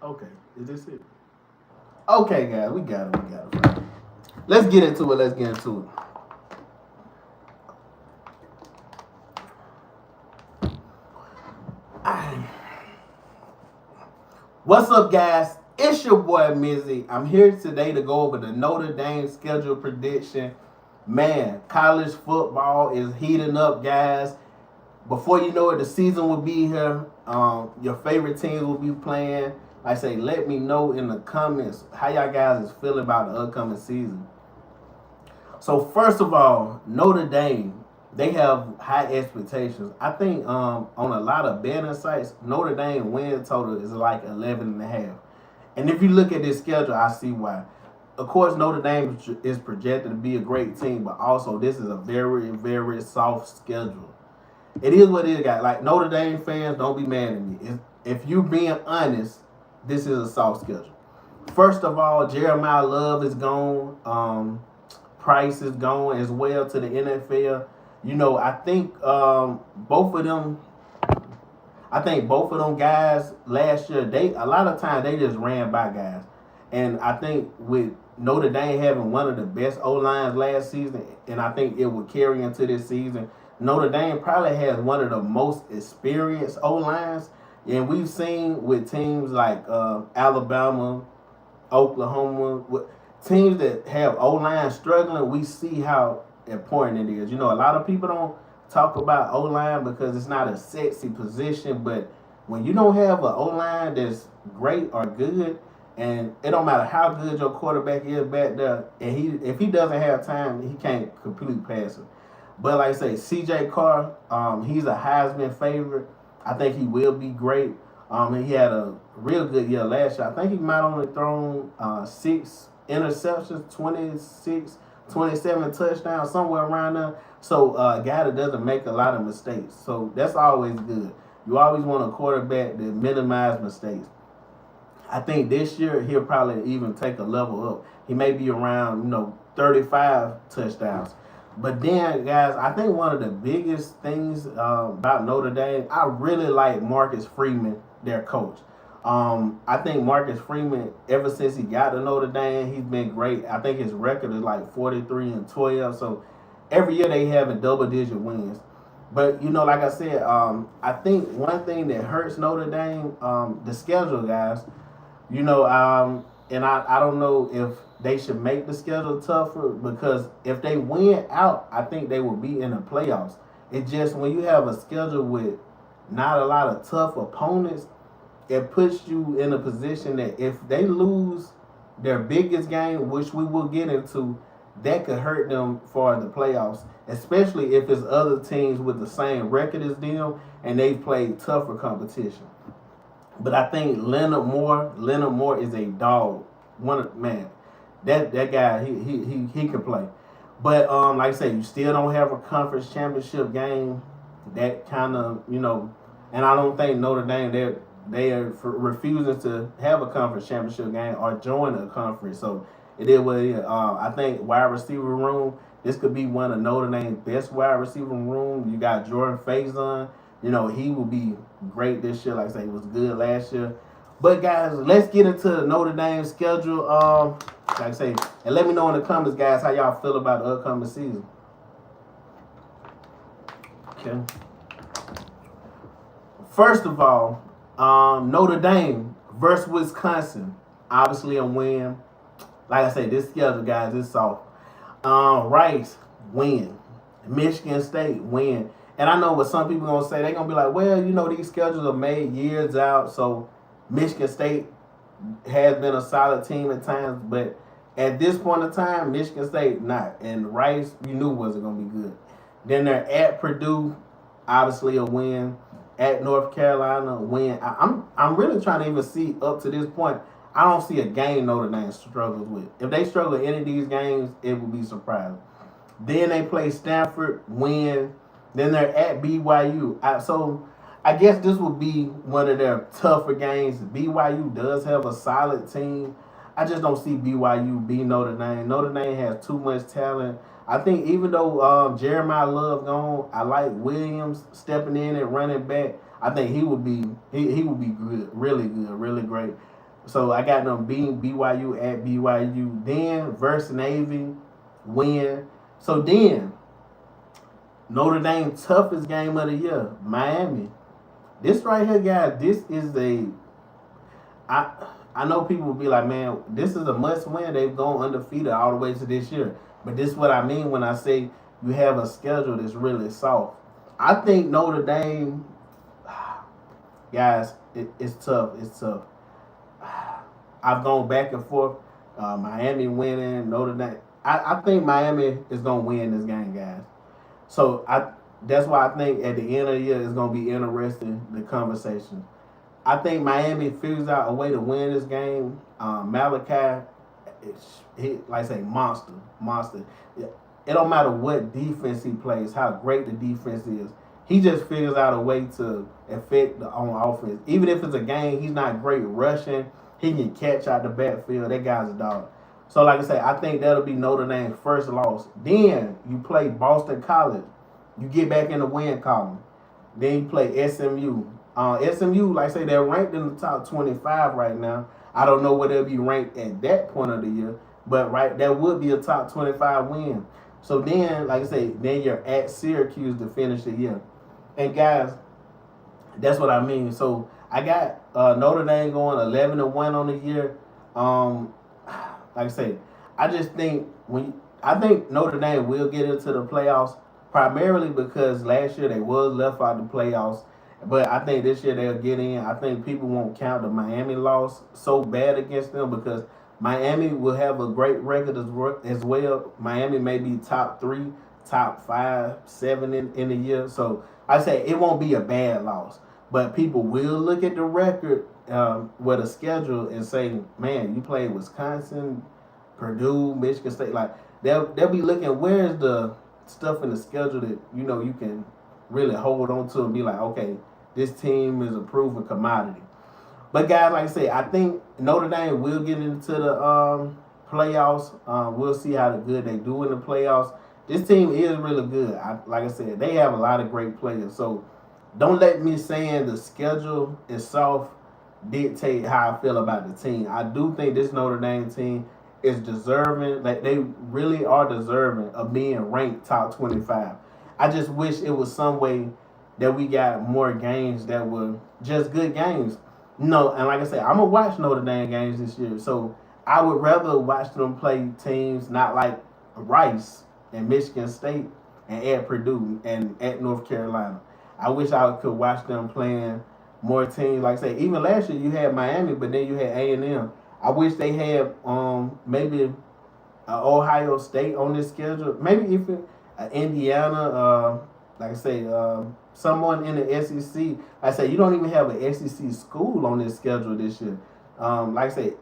Okay, is this it? Okay, guys, we got it. Let's get into it. What's up, guys? It's your boy Mizzy. I'm here today to go over the Notre Dame schedule prediction. Man, college football is heating up, guys. Before you know it, the season will be here. Your favorite teams will be playing. I say, let me know in the comments how y'all guys is feeling about the upcoming season. So first of all, Notre Dame, they have high expectations. I think on a lot of betting sites, Notre Dame win total is like 11.5. And if you look at this schedule, I see why. Of course, Notre Dame is projected to be a great team, but also this is a very, very soft schedule. It is what it is, guys. Like Notre Dame fans, don't be mad at me. If you being honest, this is a soft schedule. First of all, Jeremiah Love is gone. Price is going as well to the NFL. You know, I think both of them. I think both of them guys last year, they a lot of times they just ran by guys, and I think with Notre Dame having one of the best O lines last season, and I think it will carry into this season. Notre Dame probably has one of the most experienced O lines, and we've seen with teams like Alabama, Oklahoma, with teams that have O line struggling, we see how important it is. You know, a lot of people don't talk about O line because it's not a sexy position, but when you don't have an O line that's great or good, and it don't matter how good your quarterback is back there, and if he doesn't have time, he can't complete passes. But like I say, C.J. Carr, he's a Heisman favorite. I think he will be great. He had a real good year last year. I think he might only thrown 6 interceptions, 26, 27 touchdowns, somewhere around there. So a guy that doesn't make a lot of mistakes. So that's always good. You always want a quarterback that minimize mistakes. I think this year he'll probably even take a level up. He may be around, 35 touchdowns. But then, guys, I think one of the biggest things about Notre Dame, I really like Marcus Freeman, their coach. I think Marcus Freeman, ever since he got to Notre Dame, he's been great. I think his record is like 43-12. So every year they having double-digit wins. But like I said, I think one thing that hurts Notre Dame, the schedule, guys. And I don't know if they should make the schedule tougher because if they win out, I think they will be in the playoffs. It just when you have a schedule with not a lot of tough opponents, it puts you in a position that if they lose their biggest game, which we will get into, that could hurt them for the playoffs, especially if it's other teams with the same record as them and they've played tougher competition. But I think Leonard Moore is a dog. That guy he can play. But like I say, you still don't have a conference championship game. That kind of and I don't think Notre Dame they are refusing to have a conference championship game or join a conference. So it is what it is. I think wide receiver room. This could be one of Notre Dame's best wide receiver room. You got Jordan Faison. He will be great this year. Like I say, he was good last year. But guys, let's get into the Notre Dame schedule. Like I say, and let me know in the comments, guys, how y'all feel about the upcoming season. Okay. First of all, Notre Dame versus Wisconsin. Obviously a win. Like I say, this schedule, guys, is soft. Rice, win. Michigan State, win. And I know what some people going to say. They're going to be like, well, these schedules are made years out. So Michigan State has been a solid team at times. But at this point in time, Michigan State not. And Rice, you knew wasn't going to be good. Then they're at Purdue, obviously a win. At North Carolina, a win. I'm really trying to even see up to this point. I don't see a game Notre Dame struggles with. If they struggle in any of these games, it would be surprising. Then they play Stanford, win. Then they're at BYU. So I guess this would be one of their tougher games. BYU does have a solid team. I just don't see BYU beating Notre Dame. Notre Dame has too much talent. I think even though Jeremiah Love gone, I like Williams stepping in and running back. I think he would be good, really good, really great. So I got them beating BYU at BYU. Then versus Navy, win. So then Notre Dame toughest game of the year, Miami. This right here, guys, this is I know people will be like, man, this is a must win. They've gone undefeated all the way to this year. But this is what I mean when I say you have a schedule that's really soft. I think Notre Dame, guys, it's tough. It's tough. I've gone back and forth. Miami winning, Notre Dame. I think Miami is gonna win this game, guys. So that's why I think at the end of the year it's gonna be interesting, the conversation. I think Miami figures out a way to win this game. Malachi, he like I say, monster. It don't matter what defense he plays, how great the defense is. He just figures out a way to affect the on offense. Even if it's a game, he's not great rushing. He can catch out the backfield. That guy's a dog. So like I say, I think that'll be Notre Dame's first loss. Then you play Boston College. You get back in the win column. Then you play SMU. SMU, like I say, they're ranked in the top 25 right now. I don't know where they'll be ranked at that point of the year, but right, that would be a top 25 win. So then, like I say, then you're at Syracuse to finish the year. And guys, that's what I mean. So I got Notre Dame going 11-1 on the year. Like I say, I just think I think Notre Dame will get into the playoffs primarily because last year they was left out the playoffs. But I think this year they'll get in. I think people won't count the Miami loss so bad against them because Miami will have a great record as well. Miami may be top 3, top 5, 7 in the year. So I say it won't be a bad loss. But people will look at the record with a schedule and say, man, you played Wisconsin, Purdue, Michigan State. Like they'll be looking, where's the stuff in the schedule that you can really hold on to and be like, okay, this team is a proven commodity. But guys, like I say, I think Notre Dame will get into the playoffs. We'll see how good they do in the playoffs. This team is really good. Like I said, they have a lot of great players. So don't let me saying the schedule itself dictate how I feel about the team. I do think this Notre Dame team is deserving. Like they really are deserving of being ranked top 25. I just wish it was some way that we got more games that were just good games. No, and like I said, I'm going to watch Notre Dame games this year. So I would rather watch them play teams not like Rice and Michigan State and at Purdue and at North Carolina. I wish I could watch them playing more teams. Like I say, even last year you had Miami, but then you had A&M. I wish they had maybe Ohio State on this schedule. Maybe if Indiana, like I say, someone in the SEC. I say you don't even have an SEC school on this schedule this year. Like I say,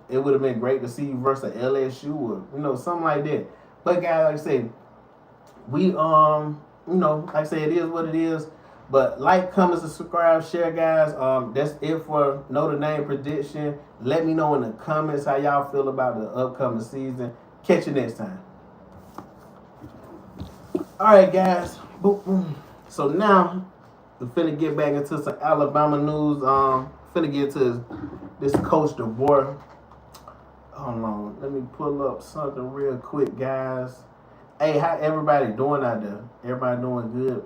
it would have been great to see you versus LSU or something like that. But guys, like I say, we like I say, it is what it is. But like, comment, subscribe, share, guys. That's it for Notre Dame prediction. Let me know in the comments how y'all feel about the upcoming season. Catch you next time. All right, guys. Boom, boom. So now we're finna get back into some Alabama news. Finna get to this Coach DeBoer. Hold on, let me pull up something real quick, guys. Hey, how everybody doing out there? Everybody doing good?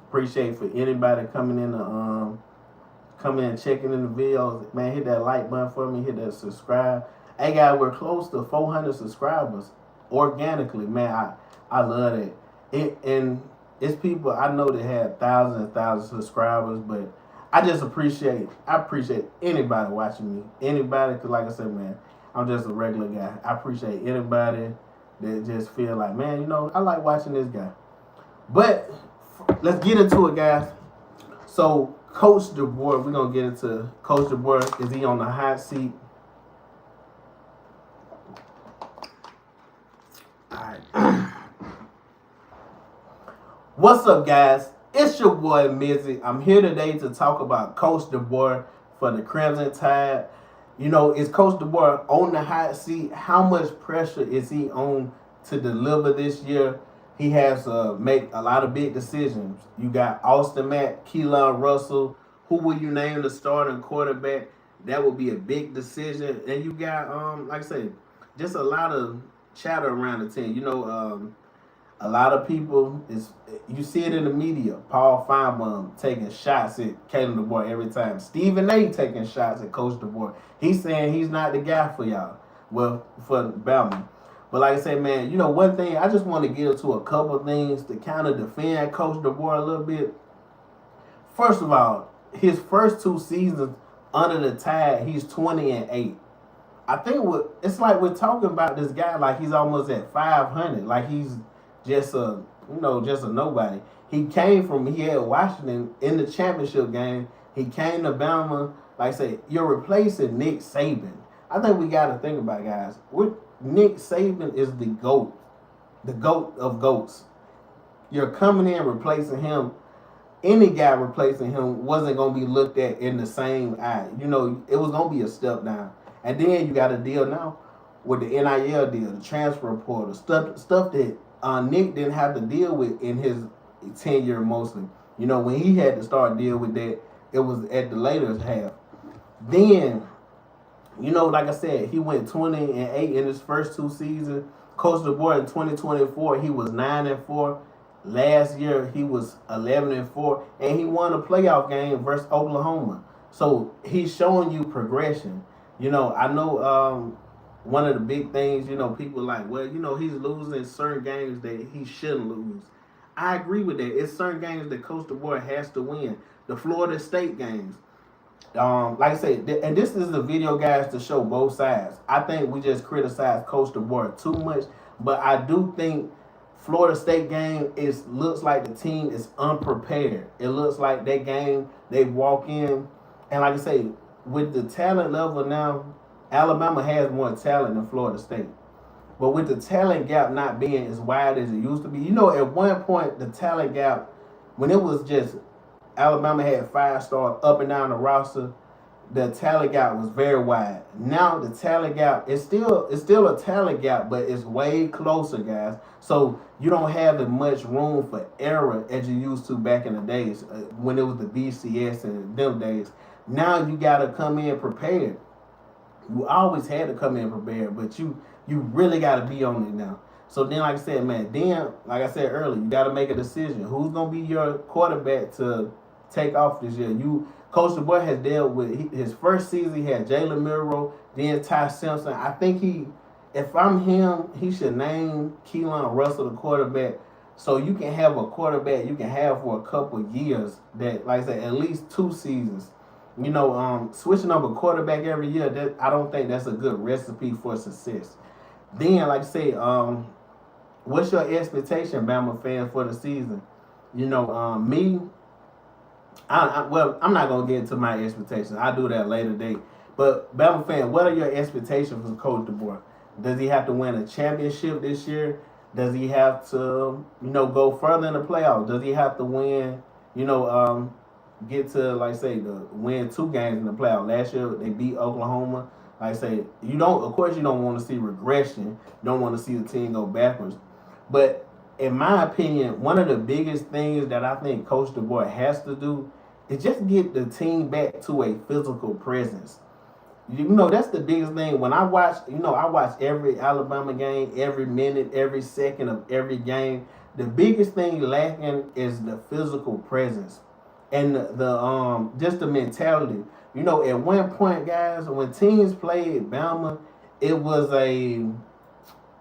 Appreciate for anybody coming in and checking in the videos. Man, hit that like button for me. Hit that subscribe. Hey, guys, we're close to 400 subscribers organically. Man, I love it. And it's people I know that have thousands and thousands of subscribers, but I appreciate anybody watching me. Anybody, because like I said, man, I'm just a regular guy. I appreciate anybody that just feel like, man, I like watching this guy. But let's get into it, guys. So, Coach DeBoer, we're going to get into Coach DeBoer. Is he on the hot seat? All right. What's up, guys? It's your boy, Mizzy. I'm here today to talk about Coach DeBoer for the Crimson Tide. Is Coach DeBoer on the hot seat? How much pressure is he on to deliver this year? He has to make a lot of big decisions. You got Austin Mack, Keelan Russell. Who will you name the starting quarterback? That will be a big decision. And you got, like I said, just a lot of chatter around the team. A lot of people, you see it in the media. Paul Feinbaum taking shots at Kalen DeBoer every time. Stephen A. taking shots at Coach DeBoer. He's saying he's not the guy for y'all. Well, for Bama. But like I say, man, one thing, I just want to get into a couple of things to kind of defend Coach DeBoer a little bit. First of all, his first 2 seasons under the Tide, he's 20-8. I think it's like we're talking about this guy like he's almost at 500, like he's just just a nobody. He had Washington in the championship game. He came to Bama. Like I say, you're replacing Nick Saban. I think we got to think about it, guys. Nick Saban is the GOAT of GOATs. You're coming in replacing him. Any guy replacing him wasn't going to be looked at in the same eye. It was going to be a step down. And then you got a deal now with the NIL deal, the transfer portal, stuff that Nick didn't have to deal with in his tenure mostly. When he had to start deal with that, it was at the later half. Then, like I said, he went 20-8 in his first 2 seasons. Coach DeBoer in 2024, he was 9-4. Last year he was 11-4, and he won a playoff game versus Oklahoma. So he's showing you progression. I know one of the big things, people like, well, he's losing certain games that he shouldn't lose. I agree with that. It's certain games that Coach DeBoer has to win. The Florida State games. Like I said, and this is the video, guys, to show both sides. I think we just criticize Coach DeBoer too much, but I do think Florida State game looks like the team is unprepared. It looks like that game they walk in, and like I say, with the talent level now, Alabama has more talent than Florida State. But with the talent gap not being as wide as it used to be, at one point the talent gap, when it was just Alabama had 5 stars up and down the roster, the talent gap was very wide. Now the talent gap is still a talent gap, but it's way closer, guys. So you don't have as much room for error as you used to back in the days when it was the BCS and them days. Now you got to come in prepared. You always had to come in prepared, but you really got to be on it now. So then, like I said, man, like I said earlier, you got to make a decision. Who's going to be your quarterback to take off this year? Coach DeBoer has dealt with his first season. He had Jalen Milroe, then Ty Simpson. I think if I'm him, he should name Keelan Russell the quarterback, so you can have a quarterback you can have for a couple of years. That, like I said, at least 2 seasons. Switching up a quarterback every year, I don't think that's a good recipe for success. Then, like I say, what's your expectation, Bama fans, for the season? Me. I'm not gonna get into my expectations. I'll do that later date. But Bama fan, what are your expectations for Coach DeBoer? Does he have to win a championship this year? Does he have to, go further in the playoffs? Does he have to win, get to, like say, win 2 games in the playoffs? Last year they beat Oklahoma. Like I say, you don't want to see regression. You don't want to see the team go backwards. But in my opinion, one of the biggest things that I think Coach DeBoer has to do is just get the team back to a physical presence. That's the biggest thing. When I watch, I watch every Alabama game, every minute, every second of every game. The biggest thing lacking is the physical presence and the just the mentality. At one point, guys, when teams played Bama, it was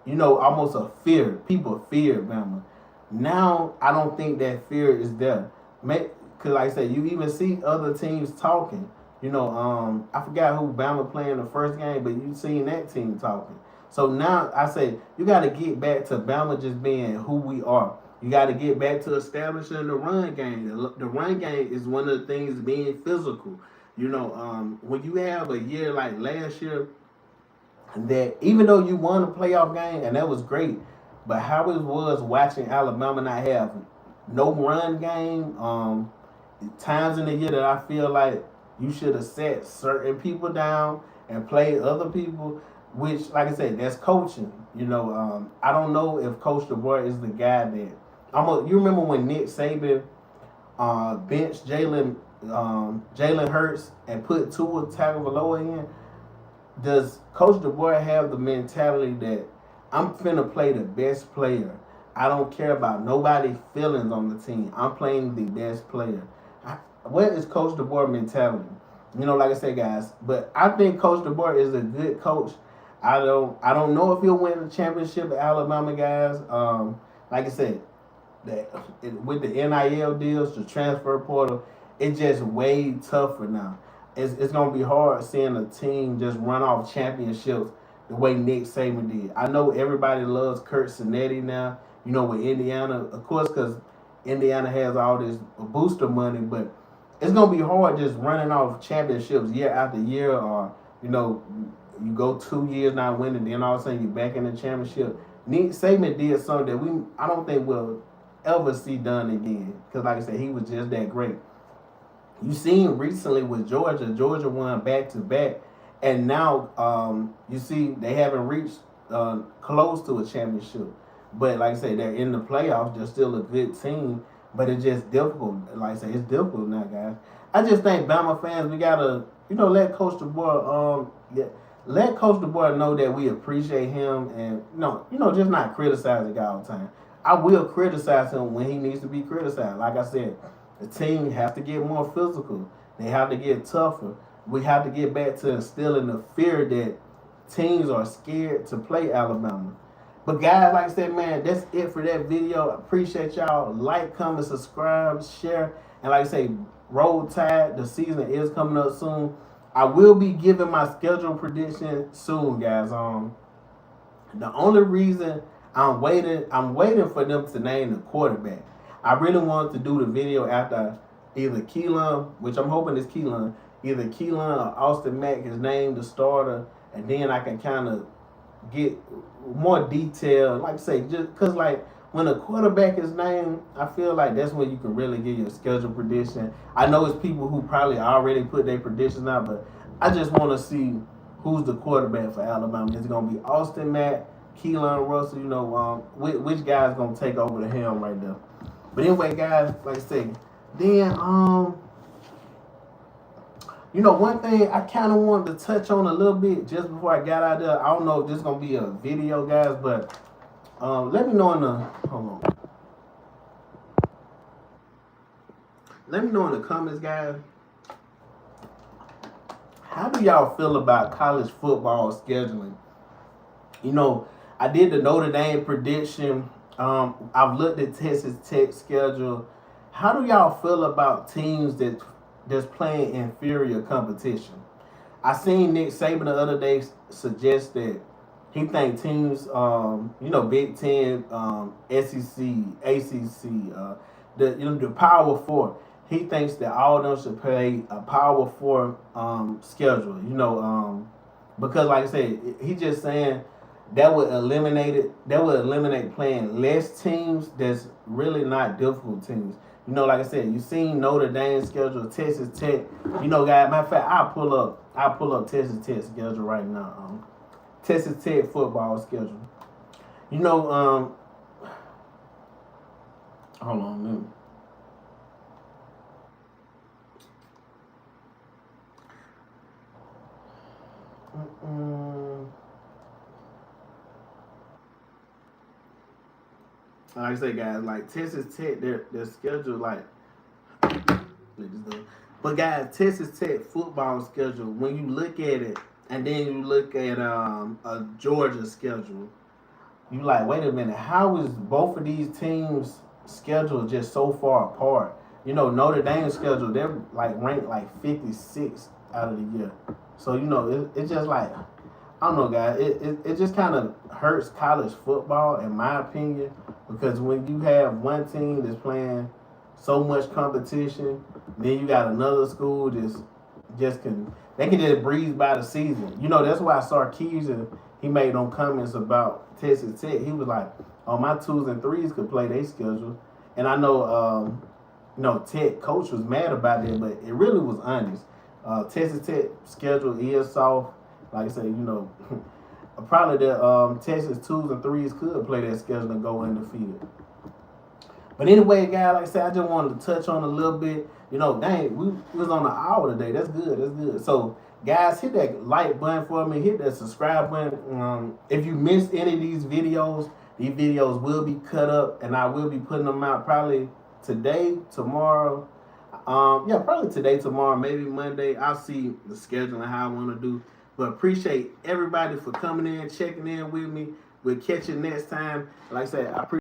almost a fear. People feared Bama. Now, I don't think that fear is there. Because, like I said, you even see other teams talking. I forgot who Bama played in the first game, but you seen that team talking. So now, I say, you got to get back to Bama just being who we are. You got to get back to establishing the run game. The run game is one of the things being physical. When you have a year like last year, that even though you won a playoff game, and that was great, but how it was watching Alabama not have no run game, times in the year that I feel like you should have set certain people down and played other people, which, like I said, that's coaching. I don't know if Coach DeBoer is the guy that you remember when Nick Saban benched Jalen Hurts and put Tua Tagovailoa in? Does Coach DeBoer have the mentality that I'm finna play the best player? I don't care about nobody's feelings on the team. I'm playing the best player. What is Coach DeBoer mentality? Like I said, guys, but I think Coach DeBoer is a good coach. I don't know if he'll win the championship at Alabama, guys. Like I said, with the NIL deals, the transfer portal, it's just way tougher now. it's gonna be hard seeing a team just run off championships the way Nick Saban did. I know everybody loves Kurt Cinetti now, with Indiana, of course, because Indiana has all this booster money, but it's gonna be hard just running off championships year after year, or you go 2 years not winning, then all of a sudden you're back in the championship. Nick Saban did something that I don't think we'll ever see done again, because like I said, he was just that great. You seen recently with Georgia won back to back, and now you see they haven't reached close to a championship. But like I say, they're in the playoffs. They're still a good team, but it's just difficult. Like I say, it's difficult now, guys. I just think Bama fans, we gotta let Coach DeBoer let Coach DeBoer know that we appreciate him, and just not criticize the guy all the time. I will criticize him when he needs to be criticized. Like I said, the team has to get more physical. They have to get tougher. We have to get back to instilling the fear that teams are scared to play Alabama. But guys, like I said, man, that's it for that video. I appreciate y'all. Like, comment, subscribe, share. And like I say, roll tide. The season is coming up soon. I will be giving my schedule prediction soon, guys. The only reason I'm waiting for them to name the quarterback. I really wanted to do the video after either Kalen, which I'm hoping is Kalen, either Kalen or Austin Mack is named the starter, and then I can kind of get more detail. Like I say, just because like when a quarterback is named, I feel like that's when you can really get your schedule prediction. I know it's people who probably already put their predictions out, but I just want to see who's the quarterback for Alabama. Is it going to be Austin Mack, Keelan Russell? Which guy's going to take over the helm right there? But anyway, guys, like I say, then one thing I kind of wanted to touch on a little bit just before I got out there. I don't know if this is gonna be a video, guys, but let me know in the Let me know in the comments, guys. How do y'all feel about college football scheduling? I did the Notre Dame prediction. I've looked at Texas Tech schedule. How do y'all feel about teams that's playing inferior competition? I seen Nick Saban the other day suggest that he think teams, Big Ten, SEC, ACC, the Power Four. He thinks that all of them should play a Power Four schedule. Because like I said, he just saying that would eliminate playing less teams that's really not difficult teams. Like I said, you seen Notre Dame schedule, Texas Tech. Guys, matter of fact, I'll pull up Texas Tech schedule right now. Texas Tech football schedule. Hold on a minute. Like I say, guys, like Texas Tech, their schedule, like, but guys, Texas Tech football schedule, when you look at it, and then you look at a Georgia schedule, you like, wait a minute, how is both of these teams' schedule just so far apart? Notre Dame schedule, they're like ranked like 56 out of the year. So it's just like, I don't know, guys. It just kind of hurts college football, in my opinion, because when you have one team that's playing so much competition, then you got another school they can just breeze by the season. That's why Sarkisian, he made them comments about Texas Tech. He was like, "Oh, my 2s and 3s could play their schedule," and I know, Tech coach was mad about that, but it really was honest. Texas Tech schedule is soft. Like I say, probably the Texas 2s and 3s could play that schedule and go undefeated. But anyway, guys, like I said, I just wanted to touch on a little bit. Dang, we was on an hour today. That's good. So, guys, hit that like button for me. Hit that subscribe button. If you missed any of these videos will be cut up, and I will be putting them out probably today, tomorrow. Probably today, tomorrow, maybe Monday. I'll see the schedule and how I want to do. But appreciate everybody for coming in, checking in with me. We'll catch you next time. Like I said, I appreciate